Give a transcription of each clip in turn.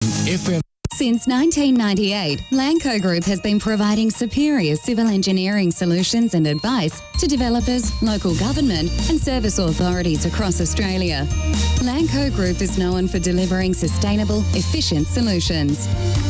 FM. Since 1998, Lanco Group has been providing superior civil engineering solutions and advice to developers, local government and service authorities across Australia. Lanco Group is known for delivering sustainable, efficient solutions.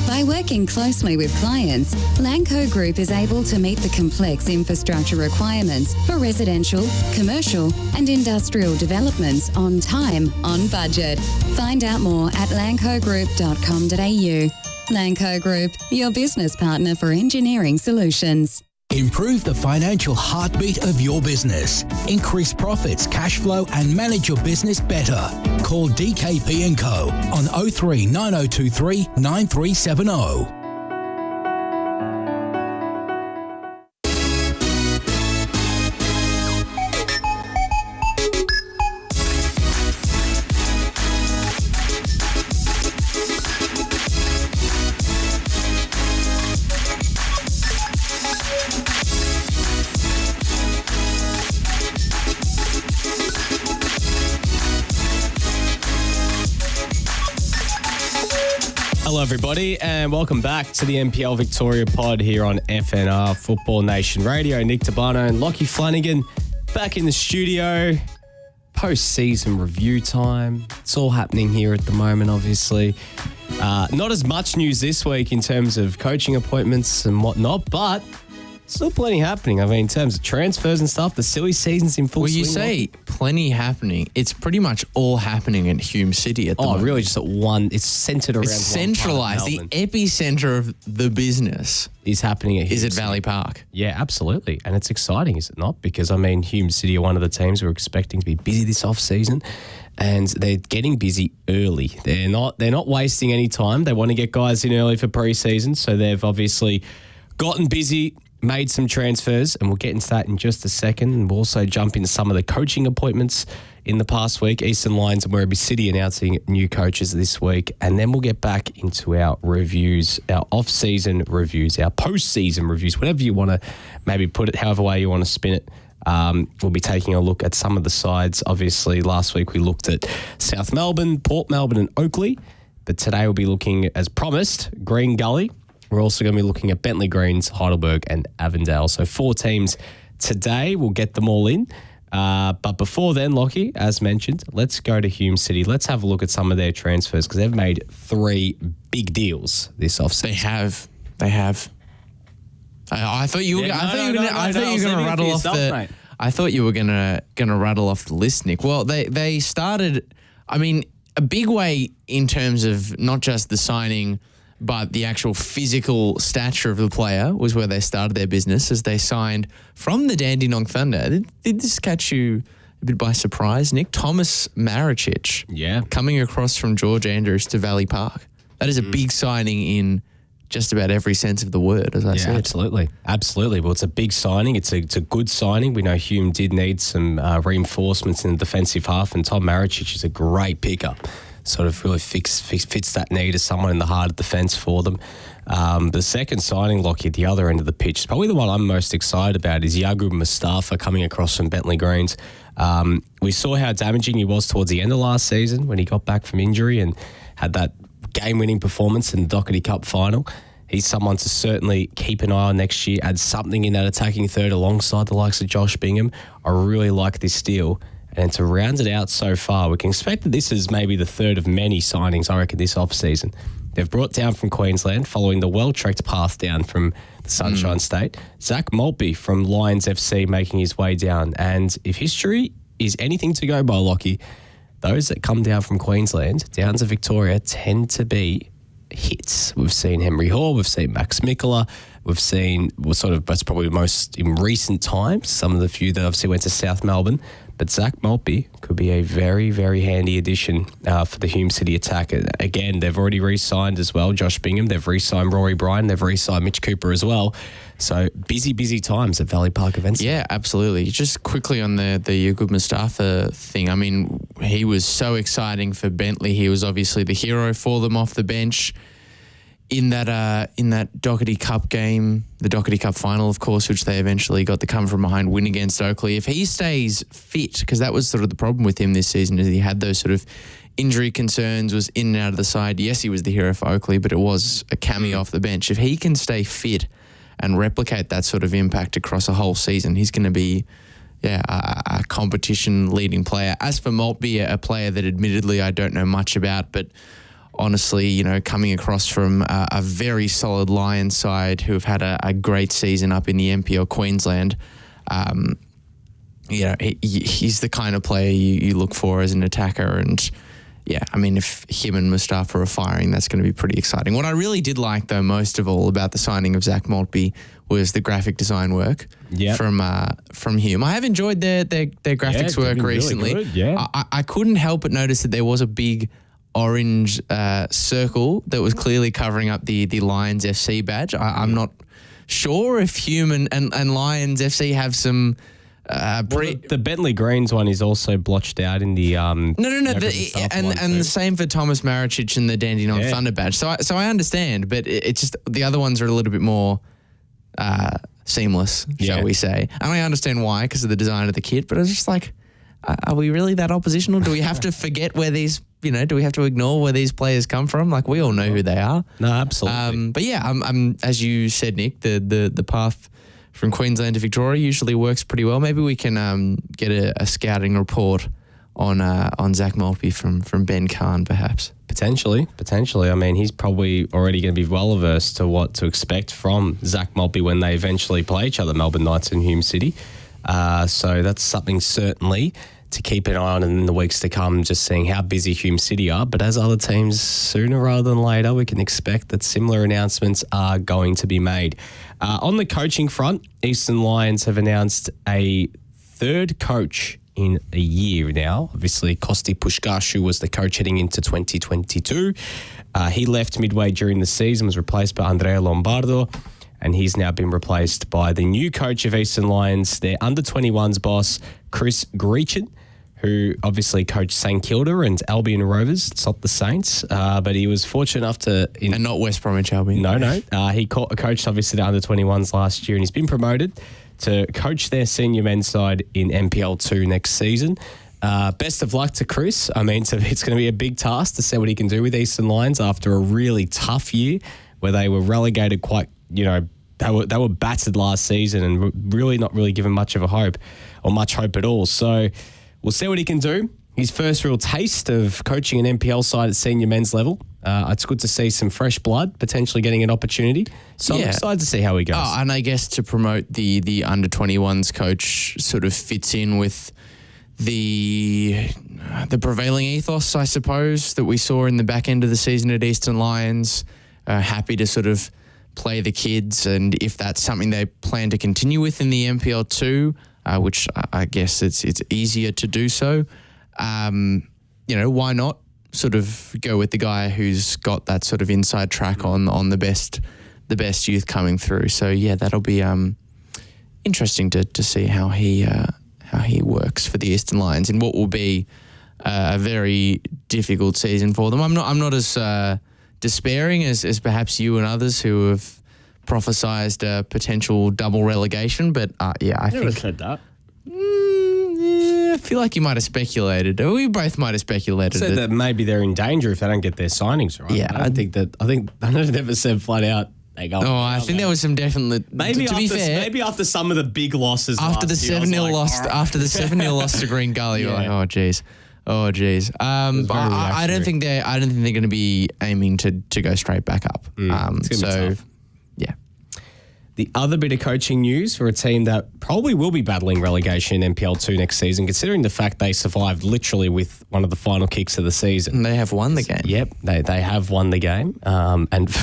By working closely with clients, Lanco Group is able to meet the complex infrastructure requirements for residential, commercial and industrial developments on time, on budget. Find out more at lancogroup.com.au. Lanco Group, your business partner for engineering solutions. Improve the financial heartbeat of your business. Increase profits, cash flow and manage your business better. Call DKP & Co. on 03 9023 9370. Hello everybody and welcome back to the NPL Victoria Pod here on FNR Football Nation Radio. Nick Tabano and Lachie Flannigan back in the studio. Post-season review time. It's all happening here at the moment, obviously. Not as much news this week in terms of coaching appointments and whatnot, but still plenty happening. I mean, in terms of transfers and stuff, the silly season's in full swing. Well, you say plenty happening. It's pretty much all happening at Hume City at the moment. Really just at one. It's centred around It's centralised. The epicentre of the business is happening at Hume City. Valley Park. Yeah, absolutely. And it's exciting, is it not? Because, I mean, Hume City are one of the teams we're expecting to be busy this off-season, and they're getting busy early. They're not wasting any time. They want to get guys in early for pre-season, so they've obviously gotten busy, made some transfers, and we'll get into that in just a second. And we'll also jump into some of the coaching appointments in the past week. Eastern Lions and Werribee City announcing new coaches this week. And then we'll get back into our reviews, our off-season reviews, our post-season reviews, whatever you want to maybe put it, however way you want to spin it. We'll be taking a look at some of the sides. Obviously, last week we looked at South Melbourne, Port Melbourne and Oakley. But today we'll be looking, as promised, Green Gully. We're also going to be looking at Bentley Greens, Heidelberg and Avondale. So 4 teams today. We'll get them all in. But before then, Lachie, as mentioned, let's go to Hume City. Let's have a look at some of their transfers because they've made 3 big deals this offseason. They have. I thought you were going to rattle off the. I thought you were going to rattle off the list, Nick. Well, they started. I mean, a big way in terms of not just the signing, but the actual physical stature of the player was where they started their business as they signed from the Dandenong Thunder. Did this catch you a bit by surprise, Nick? Thomas Maricic. Yeah. Coming across from George Andrews to Valley Park. That is a big signing in just about every sense of the word, as I said. Absolutely. Absolutely. Well, it's a big signing. It's a good signing. We know Hume did need some reinforcements in the defensive half, and Tom Maricic is a great pickup. Sort of really fits that need as someone in the heart of defence for them. The second signing, Lachie, at the other end of the pitch, is probably the one I'm most excited about, is Yaqub Mustafa coming across from Bentley Greens. We saw how damaging he was towards the end of last season when he got back from injury and had that game-winning performance in the Doherty Cup final. He's someone to certainly keep an eye on next year, add something in that attacking third alongside the likes of Josh Bingham. I really like this deal. And to round it out so far, we can expect that this is maybe the third of many signings, I reckon, this off-season. They've brought down from Queensland, following the well-trekked path down from the Sunshine State, Zach Maltby from Lions FC making his way down. And if history is anything to go by, Lachie, those that come down from Queensland, down to Victoria, tend to be hits. We've seen Henry Hall, we've seen Max Mikola, we've seen, that's probably most in recent times, some of the few that obviously went to South Melbourne. But Zach Maltby could be a very, very handy addition for the Hume City attack. Again, they've already re-signed as well Josh Bingham. They've re-signed Rory Bryan. They've re-signed Mitch Cooper as well. So busy times at Valley Park events. Yeah, absolutely. Just quickly on the Yaqub Mustafa thing. I mean, he was so exciting for Bentley. He was obviously the hero for them off the bench in that Doherty Cup game, the Doherty Cup final, of course, which they eventually got the come from behind win against Oakley. If he stays fit, because that was sort of the problem with him this season, is he had those sort of injury concerns, was in and out of the side. Yes, he was the hero for Oakley, but it was a cameo off the bench. If he can stay fit and replicate that sort of impact across a whole season, he's going to be a competition-leading player. As for Maltby, a player that admittedly I don't know much about, but honestly, coming across from a very solid Lions side who have had a great season up in the NPL Queensland, he's the kind of player you look for as an attacker. And if him and Mustafa are firing, that's going to be pretty exciting. What I really did like, though, most of all about the signing of Zach Maltby was the graphic design work from Hume. I have enjoyed their graphics work recently. Really good, yeah. I couldn't help but notice that there was a big orange circle that was clearly covering up the Lions FC badge. I'm not sure if Hume and Lions FC have some... the Bentley Greens one is also blotched out in the and the same for Thomas Maricic and the Dandenong Thunder badge. So I understand, but it's just the other ones are a little bit more seamless, shall we say? And I understand why, because of the design of the kit. But I was just like, are we really that oppositional? Do we have to forget where these? Do we have to ignore where these players come from? Like, we all know who they are. No, absolutely. But yeah, I'm as you said, Nick, the path from Queensland to Victoria usually works pretty well. Maybe we can get a scouting report on Zach Maltby from Ben Kahn, perhaps. Potentially. I mean, he's probably already going to be well averse to what to expect from Zach Maltby when they eventually play each other, Melbourne Knights and Hume City. So that's something certainly to keep an eye on in the weeks to come, just seeing how busy Hume City are. But as other teams, sooner rather than later, we can expect that similar announcements are going to be made. On the coaching front, Eastern Lions have announced a third coach in a year now. Obviously, Kosti Pushkashu was the coach heading into 2022. He left midway during the season, was replaced by Andrea Lombardo, and he's now been replaced by the new coach of Eastern Lions, their under-21s boss, Chris Greachin, who obviously coached St Kilda and Albion Rovers. It's not the Saints, but he was fortunate enough to... and not West Bromwich Albion. No. He coached obviously the under-21s last year, and he's been promoted to coach their senior men's side in NPL 2 next season. Best of luck to Chris. I mean, it's going to be a big task to see what he can do with Eastern Lions after a really tough year where they were relegated quite... they were battered last season and really not really given much of a hope or much hope at all. So we'll see what he can do. His first real taste of coaching an NPL side at senior men's level. It's good to see some fresh blood potentially getting an opportunity. So I'm excited to see how he goes. And I guess to promote the under-21s coach sort of fits in with the prevailing ethos, I suppose, that we saw in the back end of the season at Eastern Lions. Happy to sort of play the kids, and if that's something they plan to continue with in the NPL 2, which I guess it's easier to do so, why not sort of go with the guy who's got that sort of inside track on the best youth coming through. So yeah, that'll be interesting to see how he works for the Eastern Lions in what will be a very difficult season for them. I'm not as despairing as perhaps you and others who have prophesized a potential double relegation, but I never said that. I feel like you might have speculated. We both might have speculated. Said that maybe they're in danger if they don't get their signings right. Yeah, I think I never said flat out they go. Oh, I think there was some definite. Maybe to be fair, maybe after some of the big losses after the 7-0 loss, after the 7-0 loss to Green Gully, you're like, oh geez. I don't think they're going to be aiming to go straight back up. It's gonna be tough. Yeah. The other bit of coaching news for a team that probably will be battling relegation in NPL 2 next season, considering the fact they survived literally with one of the final kicks of the season. And they have won the game. Yep, they have won the game. And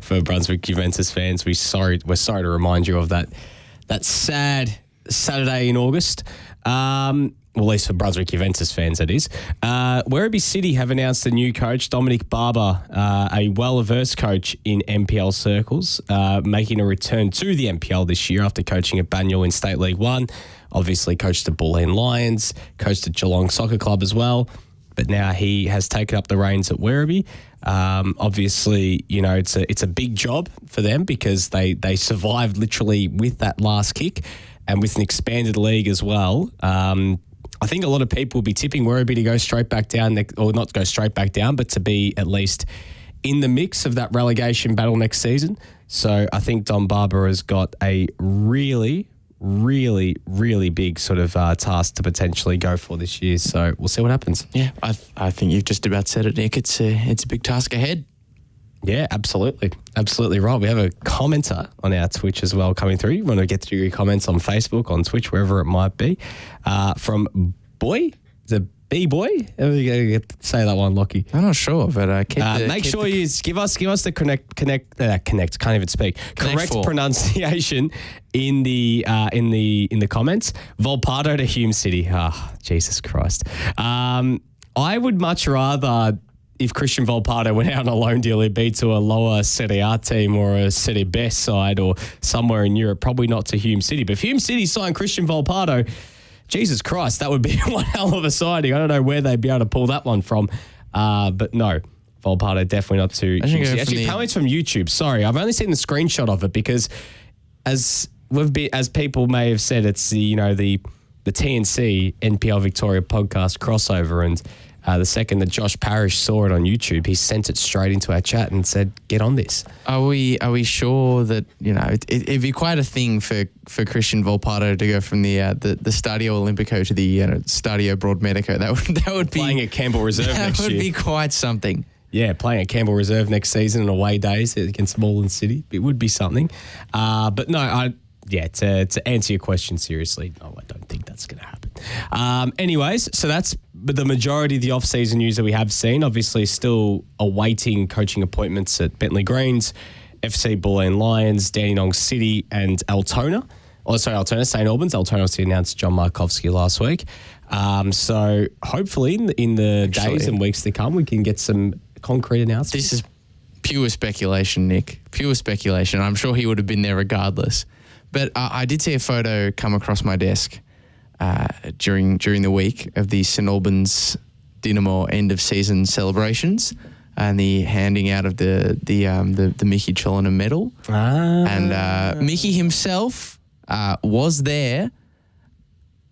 for Brunswick Juventus fans, we're sorry to remind you of that sad Saturday in August. Well, at least for Brunswick Juventus fans, that is. Werribee City have announced a new coach, Dominic Barber, a well-versed coach in NPL circles, making a return to the NPL this year after coaching at Banyule in State League 1. Obviously coached at Bulleen Lions, coached at Geelong Soccer Club as well. But now he has taken up the reins at Werribee. Obviously, it's a big job for them because they survived literally with that last kick and with an expanded league as well. I think a lot of people will be tipping Werribee to go straight back down, or not go straight back down, but to be at least in the mix of that relegation battle next season. So I think Don Barber has got a really, really, really big sort of task to potentially go for this year. So we'll see what happens. Yeah, I think you've just about said it, Nick. It's a big task ahead. Yeah, absolutely. Absolutely right. We have a commenter on our Twitch as well coming through. You want to get through your comments on Facebook, on Twitch, wherever it might be. From Boy, is it B-Boy? How are you going to say that one, Lachie? I'm not sure, but make sure you give us the connect. Can't even speak. Correct pronunciation in the comments. Volpato to Hume City. Jesus Christ. I would much rather, if Christian Volpato went out on a loan deal, it'd be to a lower Serie A team or a Serie B side or somewhere in Europe, probably not to Hume City. But if Hume City signed Christian Volpato, Jesus Christ, that would be one hell of a signing. I don't know where they'd be able to pull that one from. But no, Volpato definitely not to Hume City. Actually, apparently it's from YouTube. Sorry, I've only seen the screenshot of it because as people may have said, it's the TNC NPL Victoria podcast crossover, and the second that Josh Parrish saw it on YouTube, he sent it straight into our chat and said, "Get on this." Are we sure that it'd be quite a thing for Christian Volpato to go from the Stadio Olimpico to the Stadio Broadmedico? That would be playing at Campbell Reserve next year. That would be quite something. Yeah, playing at Campbell Reserve next season on away days against Moreland City, it would be something. But no, to answer your question seriously, no, I don't think that's going to happen. Anyways, so that's the majority of the off-season news that we have seen. Obviously, still awaiting coaching appointments at Bentley Greens, FC Bulleen Lions, Dandenong City, and Altona. Altona, St Albans. Altona obviously announced John Markovsky last week. So hopefully in the days and weeks to come, we can get some concrete announcements. This is pure speculation, Nick. Pure speculation. I'm sure he would have been there regardless. But I did see a photo come across my desk during the week of the St Albans Dynamo end of season celebrations and the handing out of the Mickey Cholina medal. And Mickey himself was there,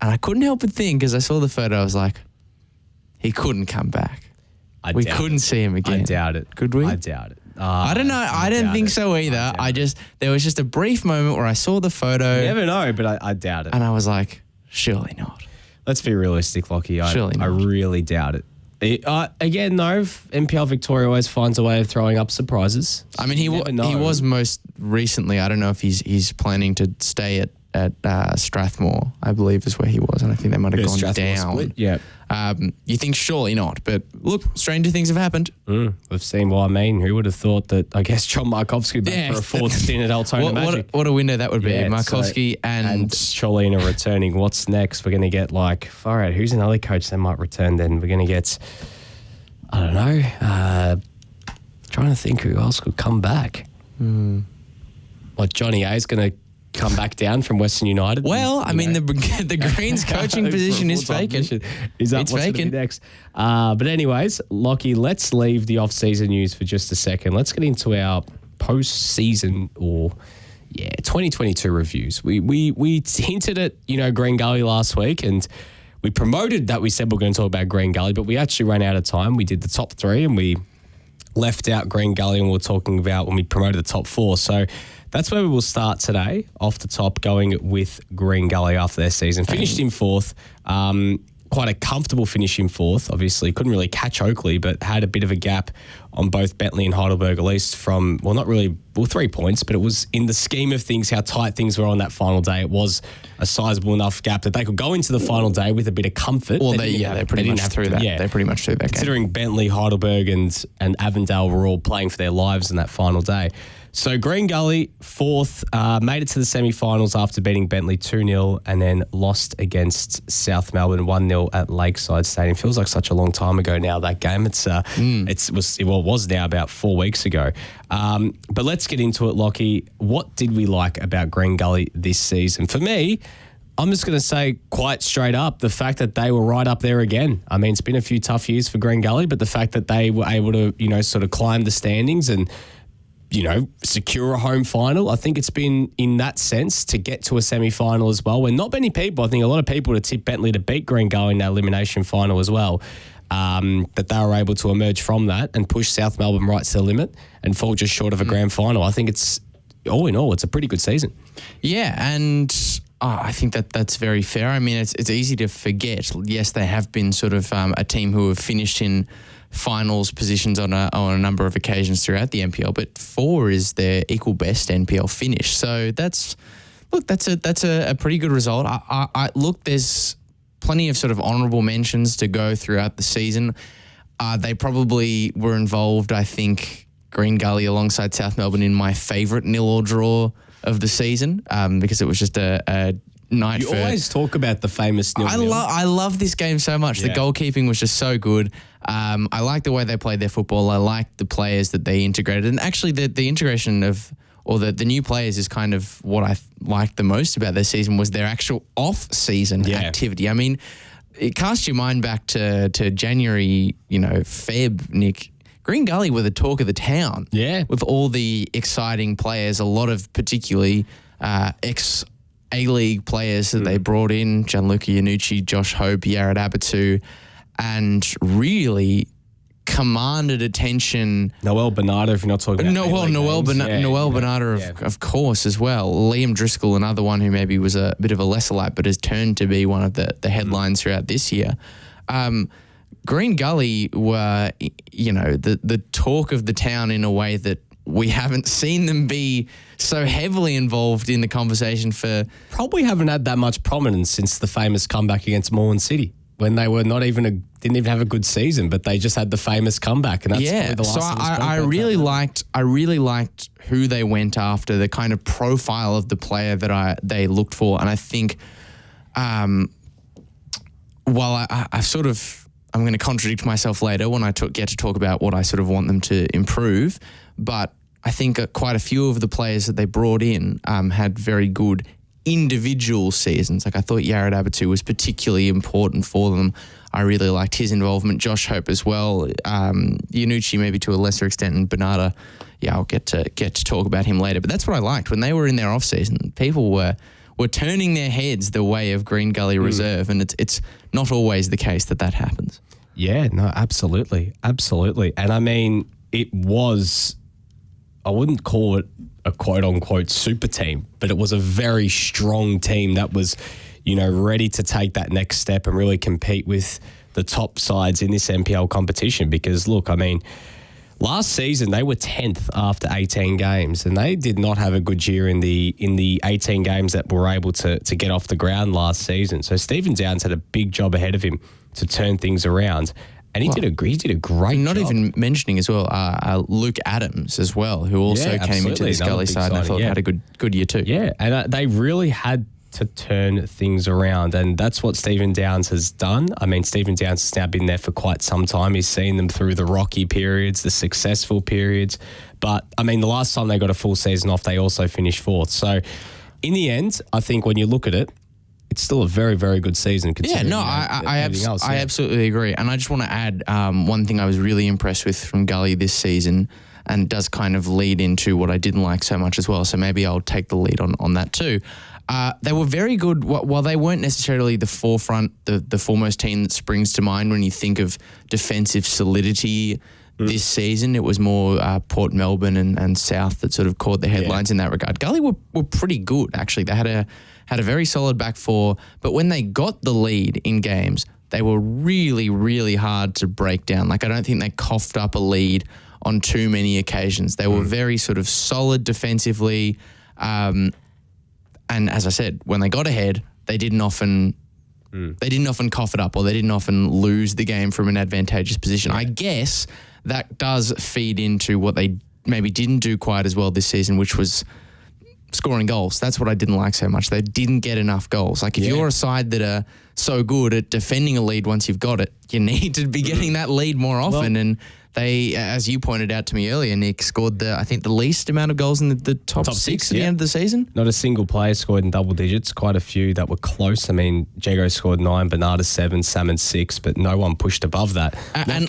and I couldn't help but think, as I saw the photo, I was like, he couldn't come back. We couldn't see him again. I doubt it. Could we? I doubt it. I don't know. I didn't think so either. There was just a brief moment where I saw the photo. You never know, but I doubt it. And I was like, surely not. Let's be realistic, Lachie. Surely not. I really doubt it. Again, though, NPL Victoria always finds a way of throwing up surprises. I mean, he was most recently. I don't know if he's planning to stay at Strathmore, I believe is where he was, and I think they might have gone Strathmore down. Split, yeah. You think surely not, but look, stranger things have happened. We've seen what I mean. Who would have thought that, I guess, John Markovsky back for a fourth stint at Altona Magic. What a window that would be. Markovsky and Cholina returning. What's next? We're going to get far out. Who's another coach that might return then? We're going to get, I don't know, trying to think who else could come back. Johnny A is going to come back down from Western United. Well, I mean, the Greens coaching position is vacant. It's vacant next. But anyways, Lachie, let's leave the off-season news for just a second. Let's get into our post-season 2022 reviews. We hinted at Green Gully last week, and we promoted that. We said we're going to talk about Green Gully, but we actually ran out of time. We did the top three, and we left out Green Gully, and we were talking about when we promoted the top four. So that's where we will start today, off the top, going with Green Gully after their season. Finished in fourth. Quite a comfortable finish in fourth. Obviously, couldn't really catch Oakley, but had a bit of a gap on both Bentley and Heidelberg, at least from, 3 points, but it was in the scheme of things, how tight things were on that final day. It was a sizable enough gap that they could go into the final day with a bit of comfort. Well, they pretty much threw that. Yeah. They pretty much threw that Considering game. Bentley, Heidelberg and Avondale were all playing for their lives in that final day. So Green Gully, fourth, made it to the semi-finals after beating Bentley 2-0 and then lost against South Melbourne 1-0 at Lakeside Stadium. Feels like such a long time ago now, that game. It was now about 4 weeks ago. But let's get into it, Lachie. What did we like about Green Gully this season? For me, I'm just going to say quite straight up, the fact that they were right up there again. I mean, it's been a few tough years for Green Gully, but the fact that they were able to, sort of climb the standings and secure a home final. I think it's been in that sense to get to a semi-final as well. When not many people, I think a lot of people to tip Bentley to beat Green Gully in that elimination final as well. That they were able to emerge from that and push South Melbourne right to the limit and fall just short of a grand final. I think it's, all in all, it's a pretty good season. Yeah, and I think that's very fair. I mean, it's easy to forget. Yes, they have been sort of a team who have finished in finals positions on a number of occasions throughout the NPL, but 4 is their equal best NPL finish. So that's a pretty good result. Look, there's plenty of sort of honourable mentions to go throughout the season. They probably were involved, I think, Green Gully alongside South Melbourne in my favourite 0-0 draw of the season, because it was just a night. You always talk about the famous 0-0. I love this game so much. Yeah. The goalkeeping was just so good. I like the way they played their football. I like the players that they integrated, and actually the integration of the new players is kind of what I liked the most about their season was their actual off-season activity. I mean, it casts your mind back to January, Feb, Nick. Green Gully were the talk of the town. Yeah. With all the exciting players, a lot of particularly ex-A-League players that they brought in, Gianluca Iannucci, Josh Hope, Yared Abatu, and really commanded attention. Noel Bernardo, if you're not talking about Noel Bernardo, of course, as well. Liam Driscoll, another one who maybe was a bit of a lesser light, but has turned to be one of the headlines throughout this year. Green Gully were, the talk of the town in a way that we haven't seen them be so heavily involved in the conversation for... Probably haven't had that much prominence since the famous comeback against Moreland City, when they were didn't even have a good season, but they just had the famous comeback, and that's probably the last. So I really liked who they went after, the kind of profile of the player that they looked for, and I think, while I'm going to contradict myself later when I get to talk about what I sort of want them to improve, but I think quite a few of the players that they brought in had very good individual seasons. Like I thought Yared Abatu was particularly important for them. I really liked his involvement. Josh Hope as well. Iannucci maybe to a lesser extent, and Bernardo. Yeah, I'll get to talk about him later. But that's what I liked. When they were in their off season, people were turning their heads the way of Green Gully Reserve, and it's not always the case that happens. Yeah, no, absolutely. And I mean, it was, I wouldn't call it a quote-unquote super team, but it was a very strong team that was, ready to take that next step and really compete with the top sides in this NPL competition. Because, look, I mean, last season they were 10th after 18 games, and they did not have a good year in the 18 games that were able to get off the ground last season. So Stephen Downs had a big job ahead of him to turn things around. And he did a great job. Not even mentioning as well Luke Adams as well, who also came into this Gully side and I thought had a good year too. Yeah, and they really had to turn things around, and that's what Stephen Downs has done. I mean, Stephen Downs has now been there for quite some time. He's seen them through the rocky periods, the successful periods. But, I mean, the last time they got a full season off, they also finished 4th. So, in the end, I think when you look at it, it's still a very, very good season. I absolutely agree. And I just want to add one thing I was really impressed with from Gully this season, and does kind of lead into what I didn't like so much as well. So maybe I'll take the lead on that too. They were very good. While they weren't necessarily the forefront, the foremost team that springs to mind when you think of defensive solidity this season, it was more Port Melbourne and South that sort of caught the headlines in that regard. Gully were pretty good, actually. They had a very solid back four, but when they got the lead in games, they were really, really hard to break down. Like, I don't think they coughed up a lead on too many occasions. They were very sort of solid defensively. And as I said, when they got ahead, they didn't often cough it up, or they didn't often lose the game from an advantageous position. I guess that does feed into what they maybe didn't do quite as well this season, which was scoring goals. That's what I didn't like so much. They didn't get enough goals. Like, if you're a side that are so good at defending a lead once you've got it, you need to be getting that lead more often. And they, as you pointed out to me earlier, Nick, scored the least amount of goals in the top six at the end of the season. Not a single player scored in double digits. Quite a few that were close. I mean, Jago scored 9, Bernardo 7, Salmon 6, but no one pushed above that.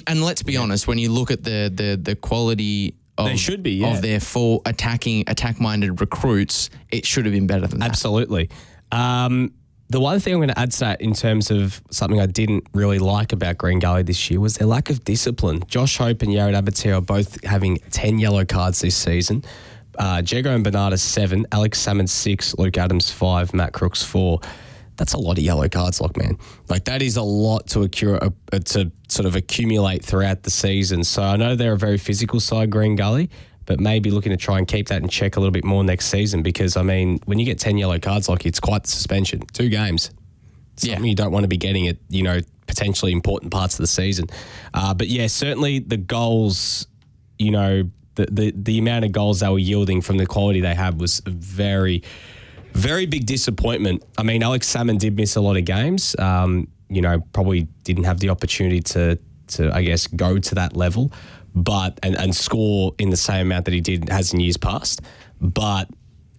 And let's be honest, when you look at the quality They should be, yeah. of their full attack-minded recruits, it should have been better than that. Absolutely. The one thing I'm going to add to that in terms of something I didn't really like about Green Gully this year was their lack of discipline. Josh Hope and Yared Abatir are both having 10 yellow cards this season. Jego and Bernardo 7, Alex Salmon 6, Luke Adams 5, Matt Crooks 4. That's a lot of yellow cards, man. Like, that is a lot to sort of accumulate throughout the season. So I know they're a very physical side, Green Gully, but maybe looking to try and keep that in check a little bit more next season because, I mean, when you get 10 yellow cards, it's quite the suspension. 2 games. Something you don't want to be getting at, potentially important parts of the season. But, yeah, certainly the goals, the amount of goals they were yielding from the quality they had was a very, very big disappointment. I mean, Alex Salmon did miss a lot of games. Probably didn't have the opportunity to I guess, go to that level, but and score in the same amount that he has in years past. But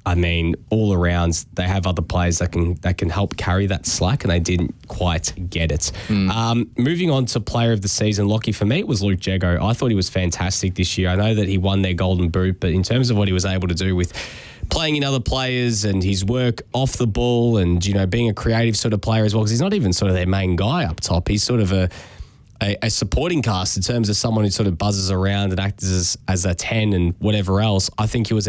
I mean, all around, they have other players that can help carry that slack, and they didn't quite get it. Moving on to player of the season, Lachie, for me, it was Luke Jego. I thought he was fantastic this year. I know that he won their Golden Boot, but in terms of what he was able to do with playing in other players and his work off the ball and, being a creative sort of player as well, because he's not even sort of their main guy up top. He's sort of a supporting cast in terms of someone who sort of buzzes around and acts as a 10 and whatever else. I think he was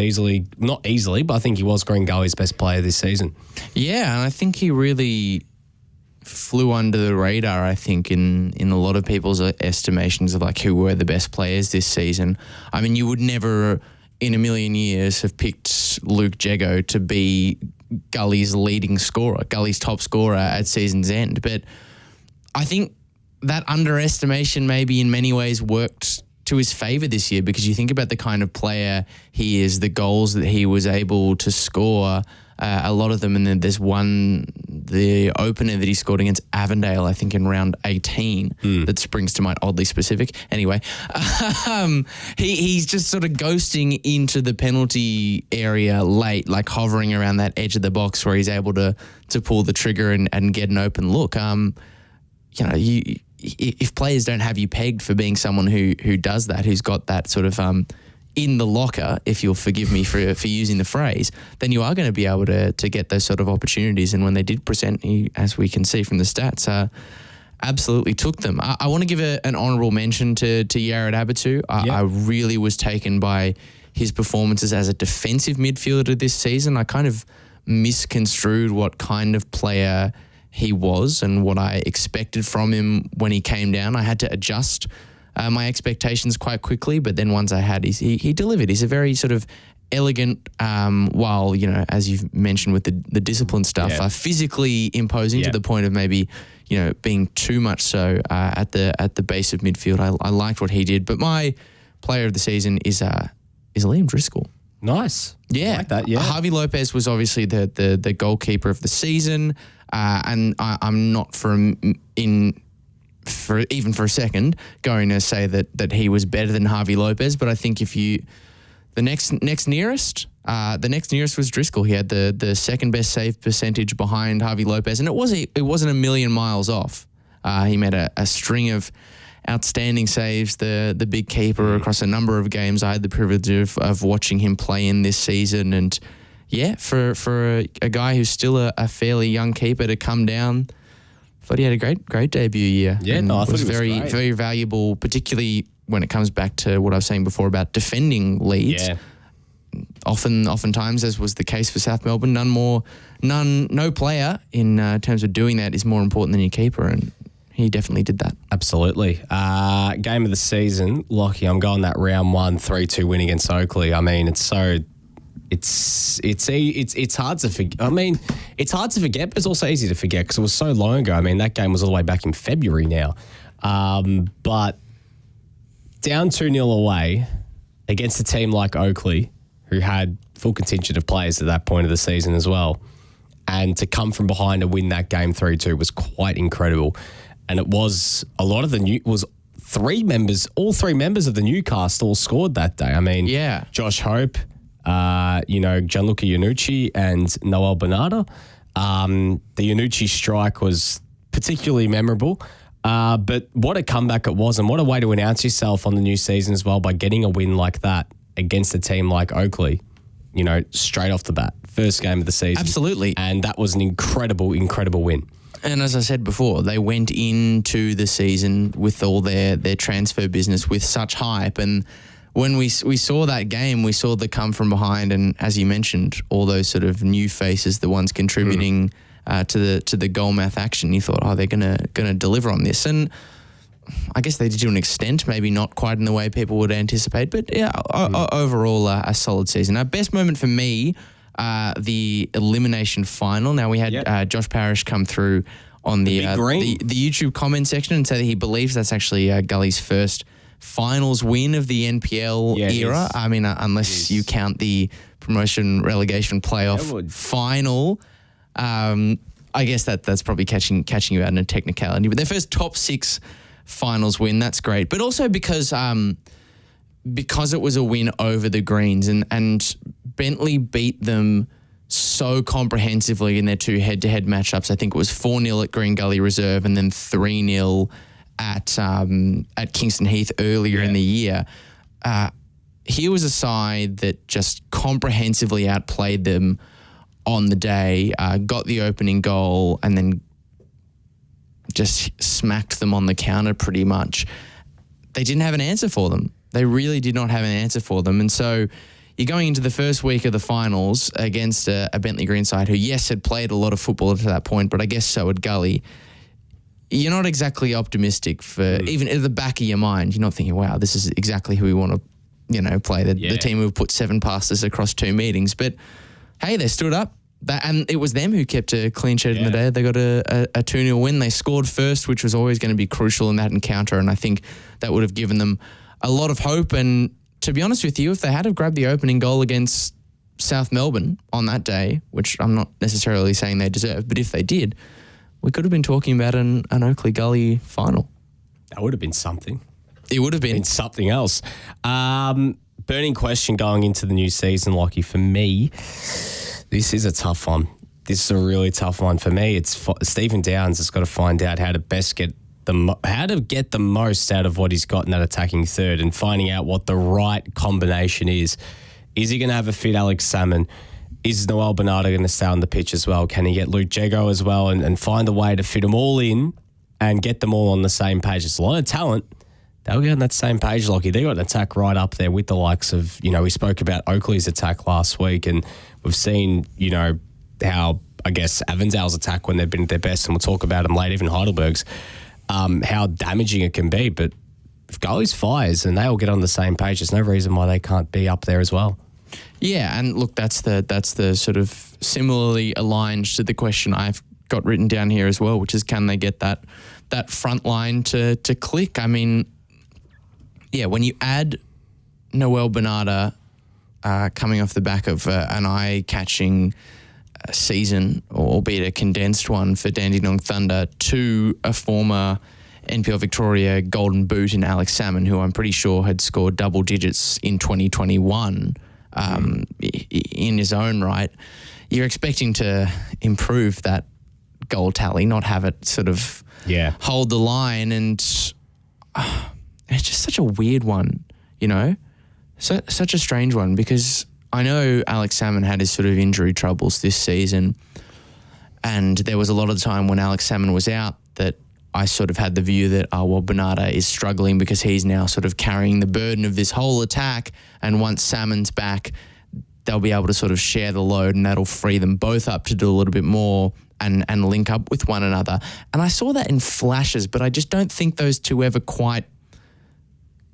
not easily, but I think he was Green Gully's best player this season. Yeah, and I think he really flew under the radar, I think, in a lot of people's estimations of who were the best players this season. I mean, you would never in a million years have picked Luke Jego to be Gully's leading scorer, Gully's top scorer at season's end. But I think that underestimation maybe in many ways worked to his favour this year, because you think about the kind of player he is, the goals that he was able to score, a lot of them, and then there's the opener that he scored against Avondale, I think in round 18, that springs to mind, oddly specific. Anyway, he's just sort of ghosting into the penalty area late, hovering around that edge of the box where he's able to pull the trigger and get an open look. If players don't have you pegged for being someone who does that, who's got that sort of in the locker, if you'll forgive me for using the phrase, then you are going to be able to get those sort of opportunities. And when they did present, he, as we can see from the stats, absolutely took them. I want to give an honourable mention to Yared Abatir. I really was taken by his performances as a defensive midfielder this season. I kind of misconstrued what kind of player he was and what I expected from him when he came down. I had to adjust my expectations quite quickly, but then once I had, he delivered. He's a very sort of elegant, while, as you've mentioned with the discipline stuff, physically imposing to the point of maybe, being too much so at the base of midfield. I liked what he did, but my player of the season is Liam Driscoll. Nice. Yeah. I like that, yeah. Javi Lopez was obviously the goalkeeper of the season, and I'm not for even for a second going to say that he was better than Javi Lopez, but I think the next nearest was Driscoll. He had the second best save percentage behind Javi Lopez, and it wasn't a million miles off. He made a string of outstanding saves, the big keeper, across a number of games. I had the privilege of watching him play in this season, and for a guy who's still a fairly young keeper to come down, I thought he had a great debut year. Yeah, no, I thought he was very great. Very valuable, particularly when it comes back to what I was saying before about defending leads. Yeah. Oftentimes, as was the case for South Melbourne, no player in terms of doing that is more important than your keeper, and he definitely did that. Absolutely. Game of the season, Lachie, I'm going that round 1 3-2 win against Oakley. I mean, it's hard to forget. I mean, it's hard to forget, but it's also easy to forget because it was so long ago. I mean, that game was all the way back in February now. But down 2-0 away against a team like Oakley, who had full contingent of players at that point of the season as well, and to come from behind and win that game 3-2 was quite incredible. And it was all 3 members of the Newcastle scored that day. I mean, Josh Hope, Gianluca Iannucci and Noel Bernardo. The Iannucci strike was particularly memorable. But what a comeback it was, and what a way to announce yourself on the new season as well by getting a win like that against a team like Oakley, straight off the bat. First game of the season. Absolutely. And that was an incredible, incredible win. And as I said before, they went into the season with all their transfer business with such hype. And when we saw that game, we saw the come from behind. And as you mentioned, all those sort of new faces, the ones contributing to the goal mouth action. You thought, they're gonna deliver on this. And I guess they did to an extent, maybe not quite in the way people would anticipate. But yeah, overall, a solid season. Our best moment for me, the elimination final. Now we had Josh Parrish come through on the YouTube comment section and say that he believes that's actually Gully's first finals win of the NPL era. I mean, unless you count the promotion relegation playoff final. I guess that's probably catching you out in a technicality. But their first top 6 finals win, that's great. But also because it was a win over the Greens and Bentley beat them so comprehensively in their 2 head-to-head matchups. I think it was 4-0 at Green Gully Reserve and then 3-0 at Kingston Heath earlier in the year. Here was a side that just comprehensively outplayed them on the day, got the opening goal and then just smacked them on the counter pretty much. They didn't have an answer for them. They really did not have an answer for them. And so you're going into the first week of the finals against a Bentley Green side who, yes, had played a lot of football to that point, but I guess so had Gully. You're not exactly optimistic for, even at the back of your mind, you're not thinking, wow, this is exactly who we want to, play. The team who have put 7 passes across 2 meetings. But hey, they stood up. And it was them who kept a clean sheet in the day. They got a 2-0 win. They scored first, which was always going to be crucial in that encounter. And I think that would have given them a lot of hope. And to be honest with you, if they had have grabbed the opening goal against South Melbourne on that day, which I'm not necessarily saying they deserve, but if they did, we could have been talking about an Oakley Gully final. That would have been something. It would have been something else. Burning question going into the new season, Lachie, for me. This is a tough one. This is a really tough one for me. It's Stephen Downs has got to find out how to best get the most out of what he's got in that attacking third and finding out what the right combination is. Is he going to have a fit Alex Salmon? Is Noel Bernardo going to stay on the pitch as well? Can he get Luke Jego as well and find a way to fit them all in and get them all on the same page? It's a lot of talent. They'll get on that same page, Lachie. They got an attack right up there with the likes of, we spoke about Oakley's attack last week and we've seen, how, I guess, Avondale's attack when they've been at their best, and we'll talk about them later, even Heidelberg's, how damaging it can be. But if Gully's fires and they all get on the same page, there's no reason why they can't be up there as well. Yeah, and look, that's the sort of similarly aligned to the question I've got written down here as well, which is can they get that front line to click? I mean, yeah, when you add Noel Bernardo coming off the back of an eye-catching season, albeit a condensed one for Dandenong Thunder, to a former NPL Victoria Golden Boot in Alex Salmon, who I'm pretty sure had scored double digits in 2021 in his own right, you're expecting to improve that goal tally, not have it sort of hold the line. And it's just such a weird one, So, such a strange one, because I know Alex Salmon had his sort of injury troubles this season, and there was a lot of the time when Alex Salmon was out that I sort of had the view that, Bernardo is struggling because he's now sort of carrying the burden of this whole attack, and once Salmon's back, they'll be able to sort of share the load and that'll free them both up to do a little bit more and link up with one another. And I saw that in flashes, but I just don't think those two ever quite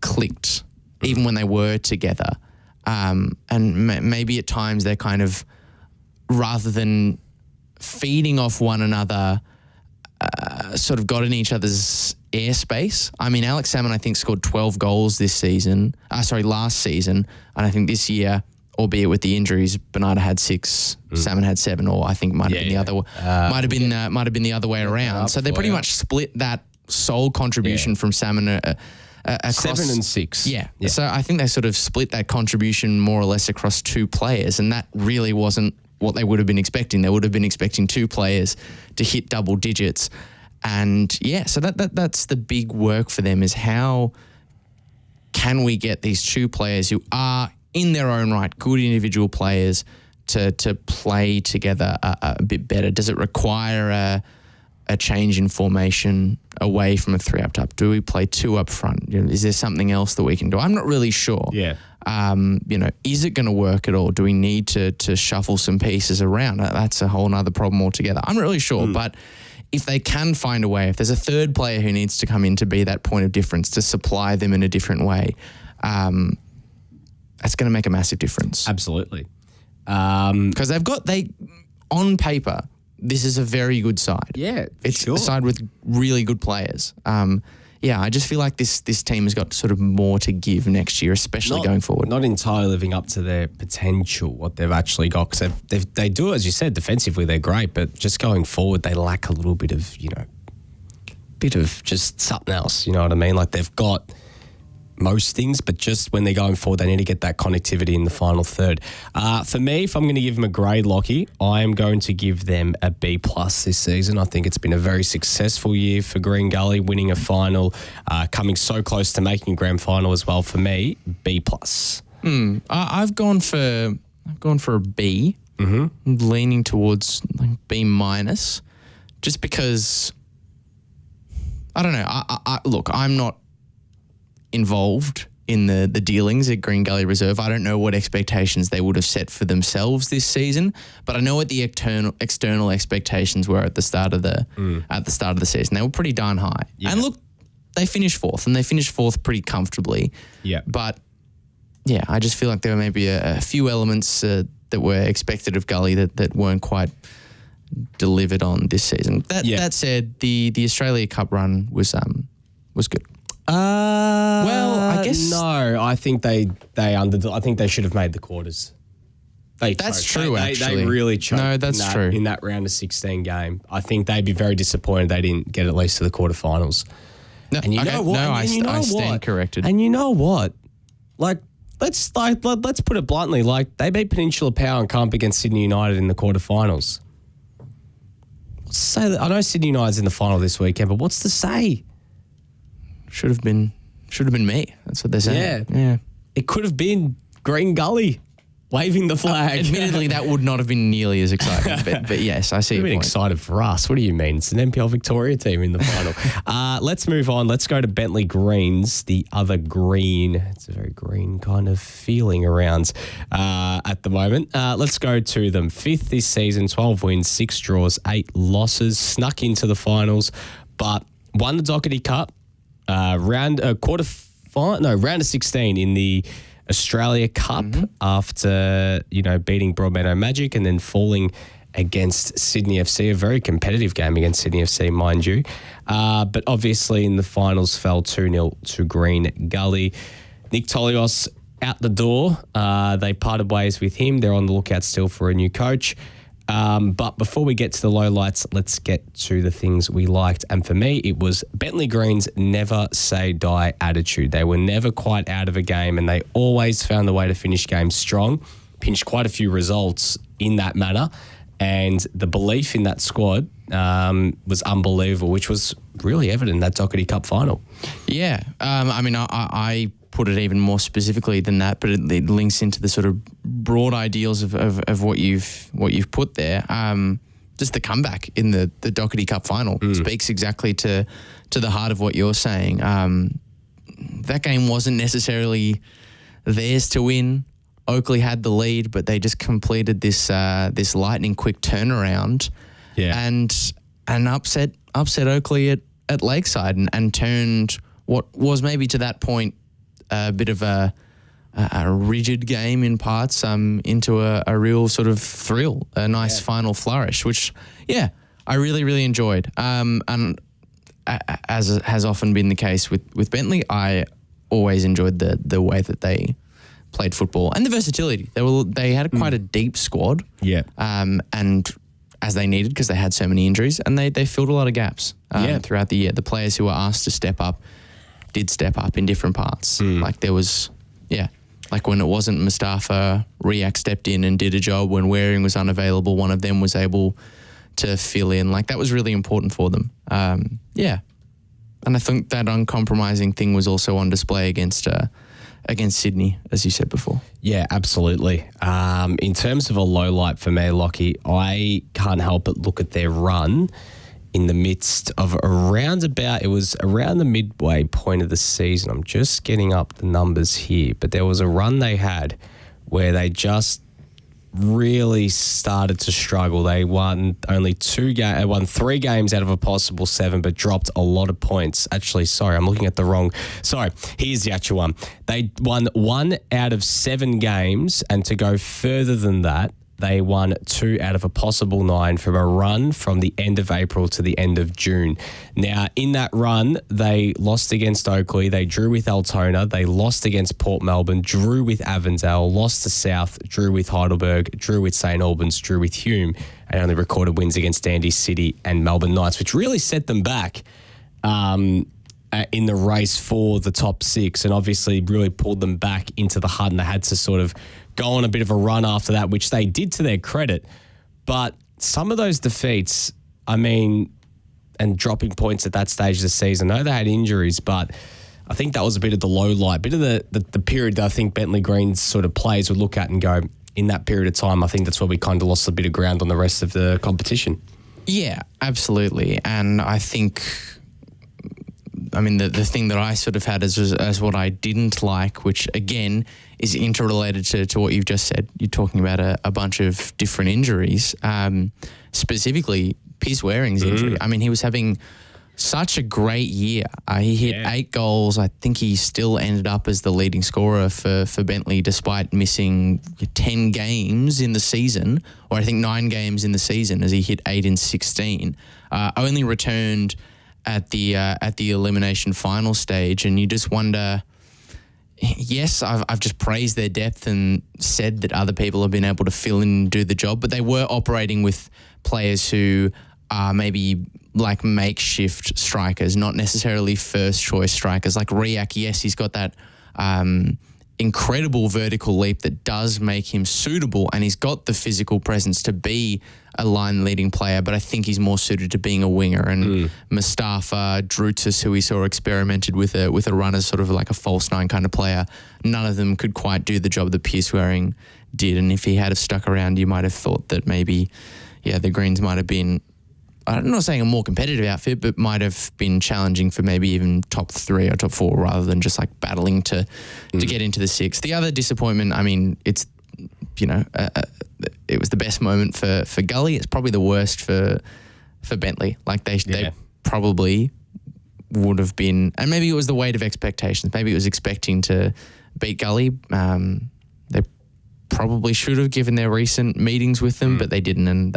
clicked, even when they were together. And maybe at times they're kind of, rather than feeding off one another, sort of got in each other's airspace. I mean, Alex Salmon, I think, scored 12 goals last season. And I think this year, albeit with the injuries, Bernardo had 6, Salmon had 7, or I think might have been the other way around. So they pretty much split that sole contribution from Salmon across 7 and 6. Yeah. So I think they sort of split that contribution more or less across 2 players, and that really wasn't what they would have been expecting. They would have been expecting 2 players to hit double digits. And so that's the big work for them, is how can we get these two players who are in their own right good individual players to play together a bit better? Does it require a change in formation away from a 3 up top? Do we play 2 up front? Is there something else that we can do? I'm not really sure. Yeah. Is it going to work at all? Do we need to shuffle some pieces around? That's a whole nother problem altogether. I'm not really sure, but if they can find a way, if there's a third player who needs to come in to be that point of difference, to supply them in a different way, that's going to make a massive difference. Absolutely. Because on paper, this is a very good side. Yeah, it's sure. a side with really good players. I just feel like this team has got sort of more to give next year, especially going forward. Not entirely living up to their potential, what they've actually got. Because they do, as you said, defensively they're great, but just going forward they lack a little bit of, just something else. You know what I mean? Like they've got most things, but just when they're going forward, they need to get that connectivity in the final third. For me, if I'm going to give them a grade, Lachie, I am going to give them a B+ this season. I think it's been a very successful year for Green Gully, winning a final, coming so close to making a grand final as well. For me, B+. I've gone for a B. I'm leaning towards B-, just because I don't know. Look, I'm not involved in the dealings at Green Gully Reserve. I don't know what expectations they would have set for themselves this season, but I know what the external expectations were at the start of the season. They were pretty darn high. Yeah. And look, they finished fourth, and they finished fourth pretty comfortably. Yeah. But I just feel like there were maybe a few elements that were expected of Gully that weren't quite delivered on this season. That said, the Australia Cup run was good. I guess no. I think they I think they should have made the quarters. That's true. Actually, they really choked. No, that's true. In that round of 16 game, I think they'd be very disappointed they didn't get at least to the quarterfinals. No, and you know what? No, I stand corrected. And you know what? Let's put it bluntly. They beat Peninsula Power and come up against Sydney United in the quarterfinals. What's to say that? I know Sydney United's in the final this weekend, but what's to say? Should have been me. That's what they're saying. Yeah. It could have been Green Gully waving the flag. Admittedly, that would not have been nearly as exciting. but yes, I see your point. Excited for us. What do you mean? It's an NPL Victoria team in the final. Let's move on. Let's go to Bentley Greens, the other green. It's a very green kind of feeling around at the moment. Let's go to them. 5th this season, 12 wins, 6 draws, 8 losses. Snuck into the finals, but won the Doherty Cup. Round of 16 in the Australia Cup after, beating Broadmeadow Magic and then falling against Sydney FC, a very competitive game against Sydney FC, mind you. But obviously in the finals fell 2-0 to Green Gully. Nick Tolios out the door. They parted ways with him. They're on the lookout still for a new coach. But before we get to the lowlights, let's get to the things we liked. And for me, it was Bentley Green's never say die attitude. They were never quite out of a game and they always found a way to finish games strong, pinched quite a few results in that manner. And the belief in that squad was unbelievable, which was really evident in that Doherty Cup final. Yeah. I put it even more specifically than that, but it links into the sort of broad ideals of what you've put there. Just the comeback in the Doherty Cup final speaks exactly to the heart of what you're saying. That game wasn't necessarily theirs to win. Oakley had the lead, but they just completed this lightning quick turnaround, and upset Oakley at Lakeside and turned what was maybe to that point a bit of a rigid game in parts into a real sort of thrill, a nice final flourish, which, I really, really enjoyed. And as has often been the case with Bentley, I always enjoyed the way that they played football and the versatility. They had quite a deep squad. Yeah. And as they needed, because they had so many injuries, and they filled a lot of gaps throughout the year. The players who were asked to step up did step up in different parts. Like there was, like when it wasn't Mustafa, Riak stepped in and did a job. When Waring was unavailable, one of them was able to fill in. Like, that was really important for them. And I think that uncompromising thing was also on display against Sydney, as you said before. Yeah, absolutely. In terms of a low light for me, Lachie, I can't help but look at their run in the midst of it was around the midway point of the season. I'm just getting up the numbers here, but there was a run they had where they just really started to struggle. They won only 3 games out of a possible 7, but dropped a lot of points. Actually, sorry, I'm looking at the wrong. Sorry, here's the actual one. They won 1 out of 7 games, and to go further than that, they won 2 out of a possible 9 from a run from the end of April to the end of June. Now, in that run, they lost against Oakley, they drew with Altona, they lost against Port Melbourne, drew with Avondale, lost to South, drew with Heidelberg, drew with St Albans, drew with Hume, and only recorded wins against Dandy City and Melbourne Knights, which really set them back in the race for the top 6, and obviously really pulled them back into the hunt, and they had to sort of go on a bit of a run after that, which they did to their credit. But some of those defeats, and dropping points at that stage of the season, I know they had injuries, but I think that was a bit of the low light, bit of the period that I think Bentley Green's sort of players would look at and go, in that period of time, I think that's where we kind of lost a bit of ground on the rest of the competition. Yeah, absolutely. And I think, the thing that I sort of had as what I didn't like, which again is interrelated to what you've just said. You're talking about a bunch of different injuries, specifically Piers Waring's injury. He was having such a great year. He hit 8 goals. I think he still ended up as the leading scorer for Bentley, despite missing 10 games in the season, or I think 9 games in the season, as he hit 8 in 16. Only returned at the elimination final stage, and you just wonder. Yes, I've just praised their depth and said that other people have been able to fill in and do the job, but they were operating with players who are maybe like makeshift strikers, not necessarily first choice strikers. Like Riak, yes, he's got that incredible vertical leap that does make him suitable, and he's got the physical presence to be a line leading player, but I think he's more suited to being a winger. And Mustafa, Drutus, who we saw experimented with a run as sort of like a false 9 kind of player, none of them could quite do the job that Piers Waring did. And if he had have stuck around, you might have thought that maybe, the Greens might have been, I'm not saying a more competitive outfit, but might have been challenging for maybe even top 3 or top 4, rather than just like battling to get into the 6. The other disappointment, it's, it was the best moment for Gully. It's probably the worst for Bentley. Like they probably would have been, and maybe it was the weight of expectations. Maybe it was expecting to beat Gully. They probably should have, given their recent meetings with them, but they didn't. And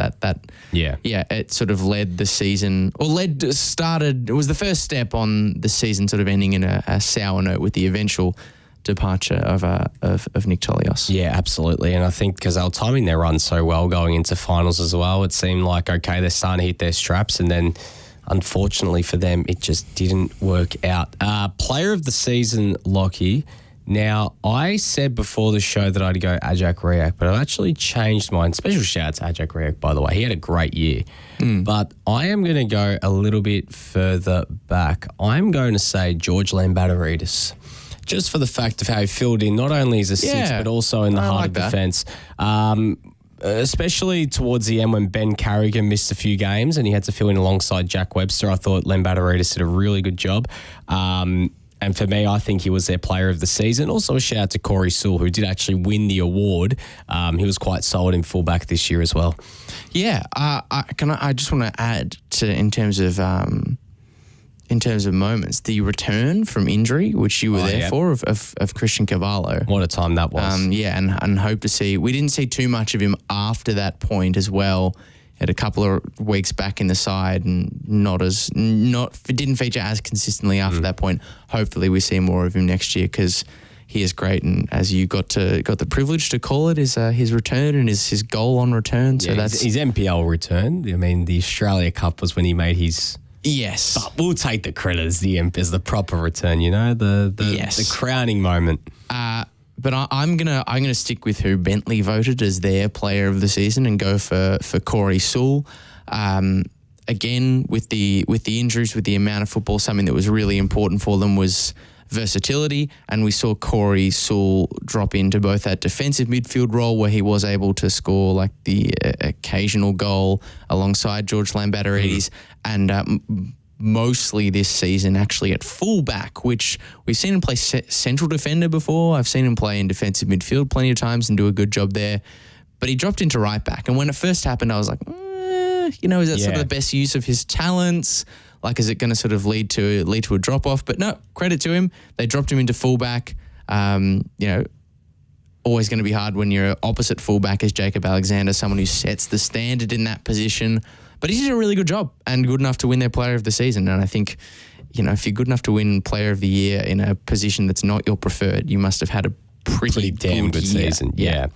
it sort of led the season, or started. It was the first step on the season, sort of ending in a sour note with the eventual departure of Nick Tolios. Yeah, absolutely. And I think because they were timing their run so well going into finals as well, it seemed like, okay, they're starting to hit their straps, and then unfortunately for them, it just didn't work out. Player of the season, Lachie. Now, I said before the show that I'd go Ajak Riak, but I've actually changed mine. Special shout out to Ajak Riak, by the way. He had a great year. But I am going to go a little bit further back. I'm going to say George Lambatouridis, just for the fact of how he filled in, not only as a 6, but also in the heart of defence. Especially towards the end when Ben Carrigan missed a few games and he had to fill in alongside Jack Webster. I thought Lambatouridis did a really good job. And for me, I think he was their player of the season. Also a shout out to Corey Sewell, who did actually win the award. He was quite solid in fullback this year as well. Yeah, I just want to add to in terms of moments, the return from injury, which you were there for, of Christian Cavallo. What a time that was. And hope to see. We didn't see too much of him after that point as well. Had a couple of weeks back in the side and didn't feature as consistently after that point. Hopefully we see more of him next year, because he is great, and as you got the privilege to call it, is his return and his goal on return. So that's his NPL return. The Australia Cup was when he made his. Yes, but we'll take the credit as the proper return. The crowning moment. But I'm gonna stick with who Bentley voted as their player of the season and go for Corey Sewell. Again, with the injuries, with the amount of football, something that was really important for them was versatility, and we saw Corey Sewell drop into both that defensive midfield role where he was able to score like the occasional goal alongside George Lambatterides, and mostly this season actually at fullback, which we've seen him play central defender before. I've seen him play in defensive midfield plenty of times and do a good job there. But he dropped into right back, and when it first happened, I was like, is that sort of the best use of his talents? Like, is it going to sort of lead to a drop off? But no, credit to him. They dropped him into fullback. Always going to be hard when your opposite fullback is Jacob Alexander, someone who sets the standard in that position. But he did a really good job and good enough to win their player of the season. And I think, if you're good enough to win player of the year in a position that's not your preferred, you must have had a pretty damn good season. Yeah.